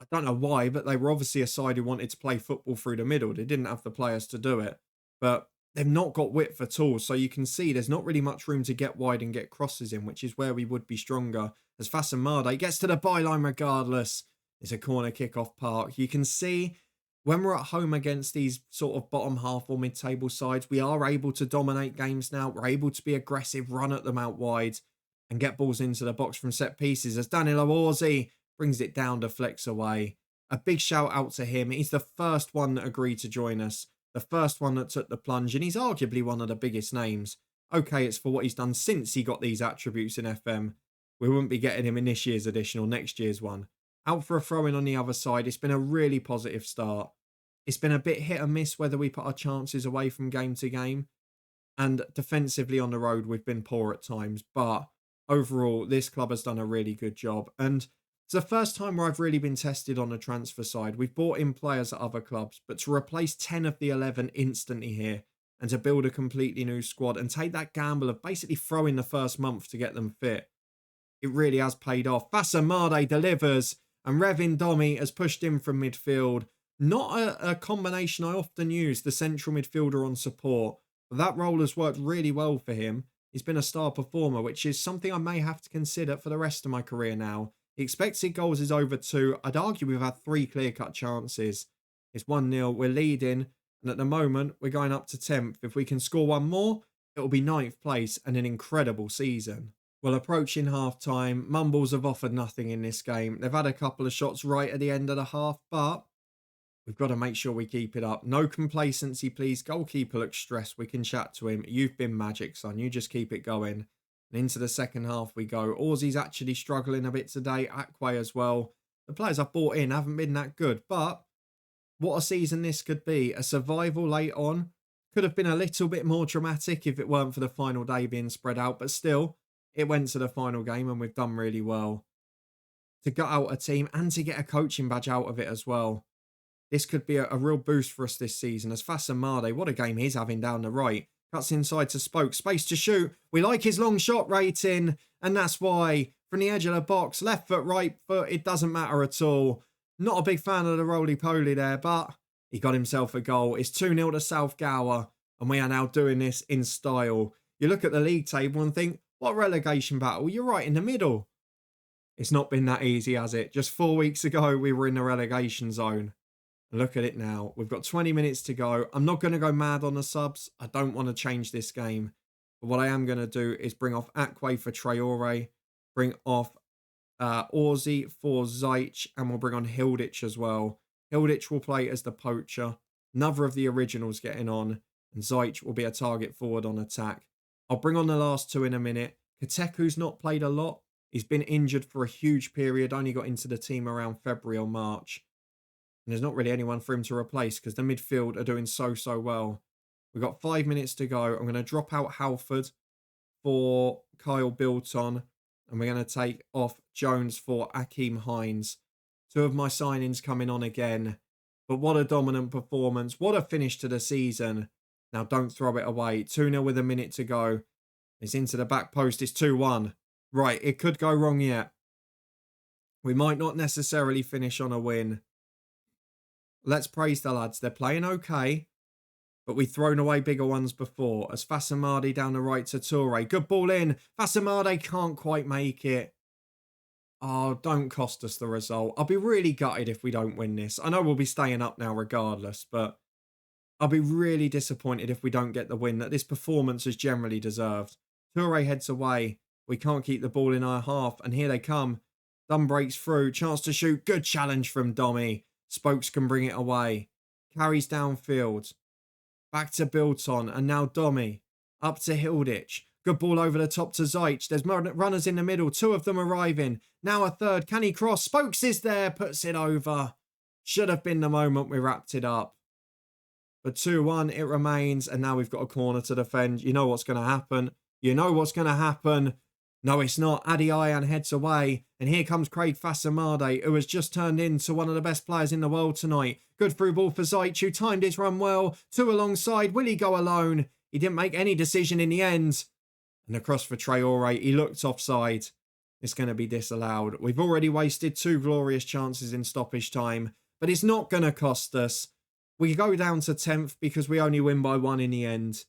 I don't know why, but they were obviously a side who wanted to play football through the middle. They didn't have the players to do it. But they've not got width at all. So you can see there's not really much room to get wide and get crosses in, which is where we would be stronger. As Fasamade gets to the byline regardless. It's a corner kick off Park. You can see when we're at home against these sort of bottom half or mid-table sides, we are able to dominate games now. We're able to be aggressive, run at them out wide and get balls into the box from set pieces. As Danilo Orsi brings it down, deflects away. A big shout out to him. He's the first one that agreed to join us. The first one that took the plunge. And he's arguably one of the biggest names. Okay, it's for what he's done since he got these attributes in FM. We wouldn't be getting him in this year's edition or next year's one. Out for a throw-in on the other side. It's been a really positive start. It's been a bit hit and miss whether we put our chances away from game to game. And defensively on the road, we've been poor at times. But overall, this club has done a really good job. And it's the first time where I've really been tested on the transfer side. We've brought in players at other clubs, but to replace 10 of the 11 instantly here and to build a completely new squad and take that gamble of basically throwing the first month to get them fit, it really has paid off. Fasamade delivers, and Revin Domi has pushed in from midfield. Not a combination I often use, the central midfielder on support, but that role has worked really well for him. He's been a star performer, which is something I may have to consider for the rest of my career now. The expected goals is over 2. I'd argue we've had 3 clear-cut chances. It's 1-0. We're leading, and at the moment, we're going up to 10th. If we can score one more, it'll be 9th place and an incredible season. Well, approaching half-time, Mumbles have offered nothing in this game. They've had a couple of shots right at the end of the half, but we've got to make sure we keep it up. No complacency, please. Goalkeeper looks stressed. We can chat to him. You've been magic, son. You just keep it going. And into the second half we go. Aussie's actually struggling a bit today. Akwe as well. The players I've brought in haven't been that good, but what a season this could be. A survival late on. Could have been a little bit more dramatic if it weren't for the final day being spread out, but still, it went to the final game and we've done really well. To gut out a team and to get a coaching badge out of it as well. This could be a real boost for us this season. As Fasamade, what a game he's having down the right. Cuts inside to Spoke. Space to shoot. We like his long shot rating. And that's why, from the edge of the box, left foot, right foot, it doesn't matter at all. Not a big fan of the roly-poly there, but he got himself a goal. It's 2-0 to South Gower. And we are now doing this in style. You look at the league table and think, what relegation battle? You're right in the middle. It's not been that easy, has it? Just 4 weeks ago, we were in the relegation zone. Look at it now. We've got 20 minutes to go. I'm not going to go mad on the subs. I don't want to change this game. But what I am going to do is bring off Akwe for Traore, bring off Aussie for Zajc, and we'll bring on Hilditch as well. Hilditch will play as the poacher. Another of the originals getting on. And Zajc will be a target forward on attack. I'll bring on the last 2 in a minute. Kateku's not played a lot. He's been injured for a huge period. Only got into the team around February or March. And there's not really anyone for him to replace because the midfield are doing so well. We've got 5 minutes to go. I'm going to drop out Halford for Kyle Bilton. And we're going to take off Jones for Akeem Hines. 2 of my signings coming on again. But what a dominant performance. What a finish to the season. Now don't throw it away. 2-0 with a minute to go. It's into the back post. It's 2-1. Right, it could go wrong yet. We might not necessarily finish on a win. Let's praise the lads. They're playing okay, but we've thrown away bigger ones before. As Fasamade down the right to Toure. Good ball in. Fasamade can't quite make it. Oh, don't cost us the result. I'll be really gutted if we don't win this. I know we'll be staying up now regardless, but I'll be really disappointed if we don't get the win that this performance has generally deserved. Toure heads away. We can't keep the ball in our half, and here they come. Dunn breaks through. Chance to shoot. Good challenge from Domi. Spokes can bring it away. Carries downfield. Back to Bilton. And now Domi. Up to Hilditch. Good ball over the top to Zajc. There's runners in the middle. 2 of them arriving. Now a third. Can he cross? Spokes is there. Puts it over. Should have been the moment we wrapped it up. But 2-1 it remains. And now we've got a corner to defend. You know what's going to happen. You know what's going to happen. No, it's not. Adi Ayan heads away. And here comes Craig Fasamade, who has just turned into one of the best players in the world tonight. Good through ball for Zajc, who timed his run well. 2 alongside. Will he go alone? He didn't make any decision in the end. And across for Traore. He looked offside. It's going to be disallowed. We've already wasted 2 glorious chances in stoppage time. But it's not going to cost us. We go down to 10th because we only win by 1 in the end.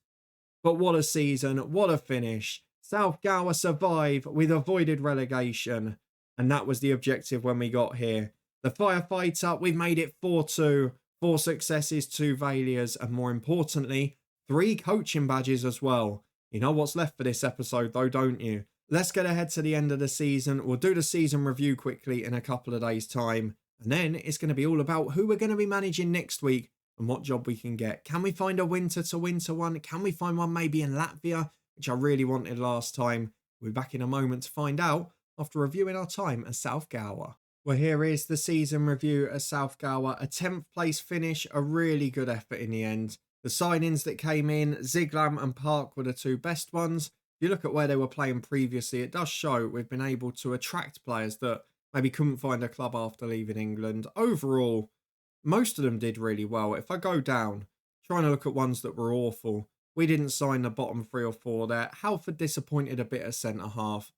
But what a season. What a finish. South Gower survive. We've avoided relegation. And that was the objective when we got here. The Firefighter, we've made it 4-2. 4 successes, 2 failures. And more importantly, 3 coaching badges as well. You know what's left for this episode though, don't you? Let's get ahead to the end of the season. We'll do the season review quickly in a couple of days' time. And then it's going to be all about who we're going to be managing next week and what job we can get. Can we find a winter-to-winter one? Can we find one maybe in Latvia, which I really wanted last time? We'll be back in a moment to find out after reviewing our time at South Gower. Well, here is the season review at South Gower. A 10th place finish, a really good effort in the end. The signings that came in, Ziglam and Park were the 2 best ones. you look at where they were playing previously, it does show we've been able to attract players that maybe couldn't find a club after leaving England. Overall, most of them did really well. If I go down, trying to look at ones that were awful, we didn't sign the bottom 3 or 4 there. Halford disappointed a bit at centre half.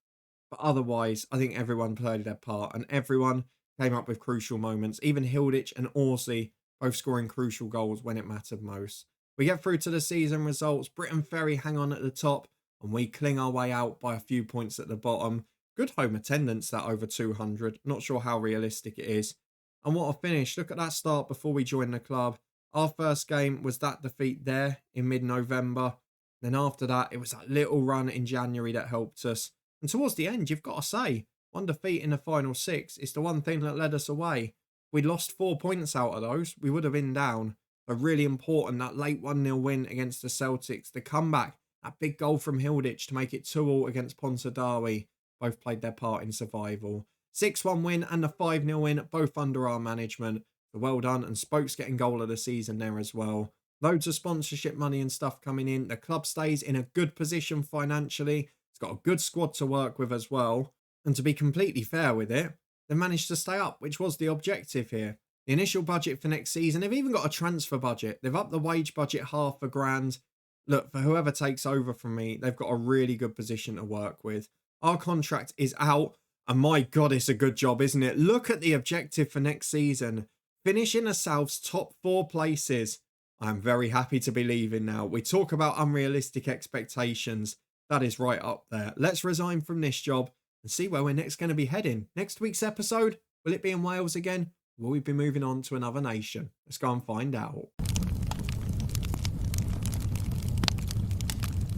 But otherwise, I think everyone played their part and everyone came up with crucial moments. Even Hilditch and Orsley both scoring crucial goals when it mattered most. We get through to the season results. Britain Ferry hang on at the top and we cling our way out by a few points at the bottom. Good home attendance, that over 200. Not sure how realistic it is. And what a finish. Look at that start before we joined the club. Our first game was that defeat there in mid-November. Then after that, it was that little run in January that helped us. And towards the end, you've got to say, one defeat in the final 6 is the one thing that led us away. If we'd lost 4 points out of those, we would have been down. But really important, that late 1-0 win against the Celtics, the comeback, that big goal from Hilditch to make it 2-2 against Ponsadari, both played their part in survival. 6-1 win and the 5-0 win, both under our management. So well done, and Spokes getting goal of the season there as well. Loads of sponsorship money and stuff coming in. The club stays in a good position financially. It's got a good squad to work with as well. And to be completely fair with it, they managed to stay up, which was the objective here. The initial budget for next season, they've even got a transfer budget. They've upped the wage budget £500,000. Look, for whoever takes over from me, they've got a really good position to work with. Our contract is out, and my God, it's a good job, isn't it? Look at the objective for next season. Finish in the South's top 4 places. I'm very happy to be leaving now. We talk about unrealistic expectations. That is right up there. Let's resign from this job and see where we're next going to be heading. Next week's episode, will it be in Wales again? Will we be moving on to another nation? Let's go and find out.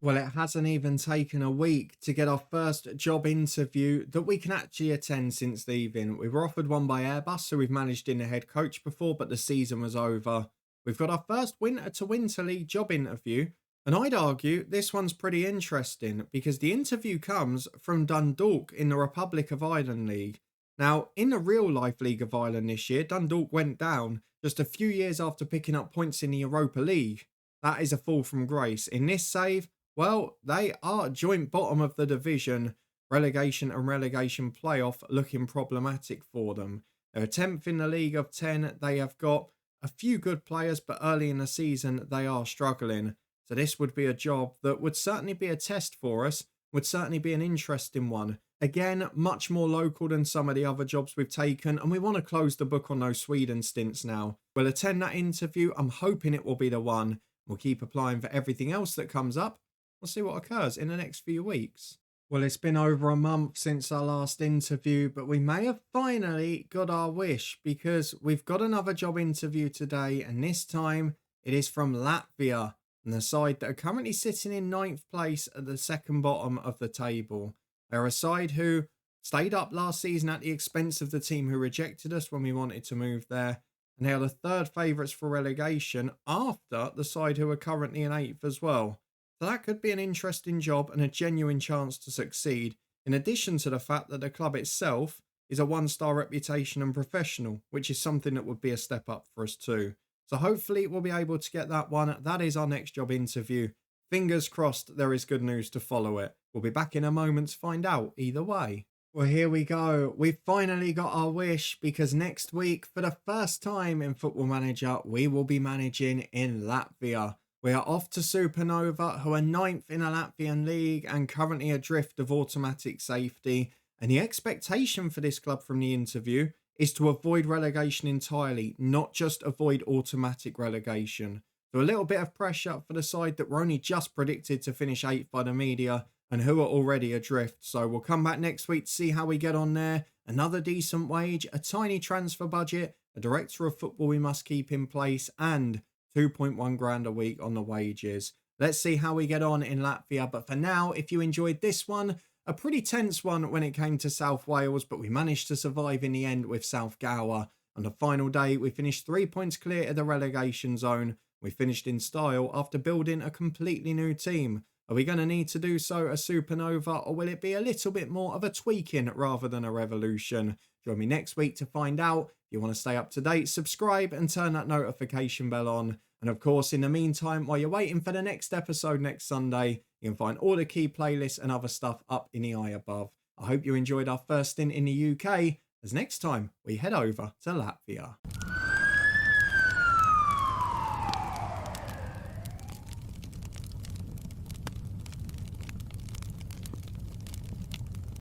Well, it hasn't even taken a week to get our first job interview that we can actually attend since leaving. We were offered one by Airbus, so we've managed in the head coach before, but the season was over. We've got our first winter to winter league job interview. And I'd argue this one's pretty interesting because the interview comes from Dundalk in the Republic of Ireland League. Now, in the real life League of Ireland this year, Dundalk went down just a few years after picking up points in the Europa League. That is a fall from grace. In this save, well, they are joint bottom of the division. Relegation and relegation playoff looking problematic for them. They're 10th in the league of 10. They have got a few good players, but early in the season, they are struggling. So this would be a job that would certainly be a test for us, would certainly be an interesting one. Again, much more local than some of the other jobs we've taken, and we want to close the book on those Sweden stints now. We'll attend that interview. I'm hoping it will be the one. We'll keep applying for everything else that comes up. We'll see what occurs in the next few weeks. Well, it's been over a month since our last interview, but we may have finally got our wish because we've got another job interview today, and this time it is from Latvia. And the side that are currently sitting in 9th place at the second bottom of the table. They're a side who stayed up last season at the expense of the team who rejected us when we wanted to move there. And they are the 3rd favourites for relegation after the side who are currently in 8th as well. So that could be an interesting job and a genuine chance to succeed, in addition to the fact that the club itself is a 1-star reputation and professional, which is something that would be a step up for us too. So hopefully we'll be able to get that one. That is our next job interview. Fingers crossed there is good news to follow it. We'll be back in a moment to find out either way. Well, here we go. We've finally got our wish because next week, for the first time in Football Manager, we will be managing in Latvia. We are off to Supernova, who are 9th in a Latvian league and currently adrift of automatic safety. And the expectation for this club from the interview is to avoid relegation entirely, not just avoid automatic relegation. So a little bit of pressure for the side that were only just predicted to finish 8th by the media and who are already adrift. So we'll come back next week to see how we get on there. Another decent wage, a tiny transfer budget, a director of football we must keep in place, and 2.1 grand a week on the wages. Let's see how we get on in Latvia. But for now, if you enjoyed this one, a pretty tense one when it came to South Wales, but we managed to survive in the end with South Gower. On the final day, we finished 3 points clear of the relegation zone. We finished in style after building a completely new team. Are we going to need to do so a supernova, or will it be a little bit more of a tweaking rather than a revolution? Join me next week to find out. If you want to stay up to date, subscribe and turn that notification bell on. And of course, in the meantime, while you're waiting for the next episode next Sunday, you can find all the key playlists and other stuff up in the eye above. I hope you enjoyed our first stint in the UK, as next time we head over to Latvia.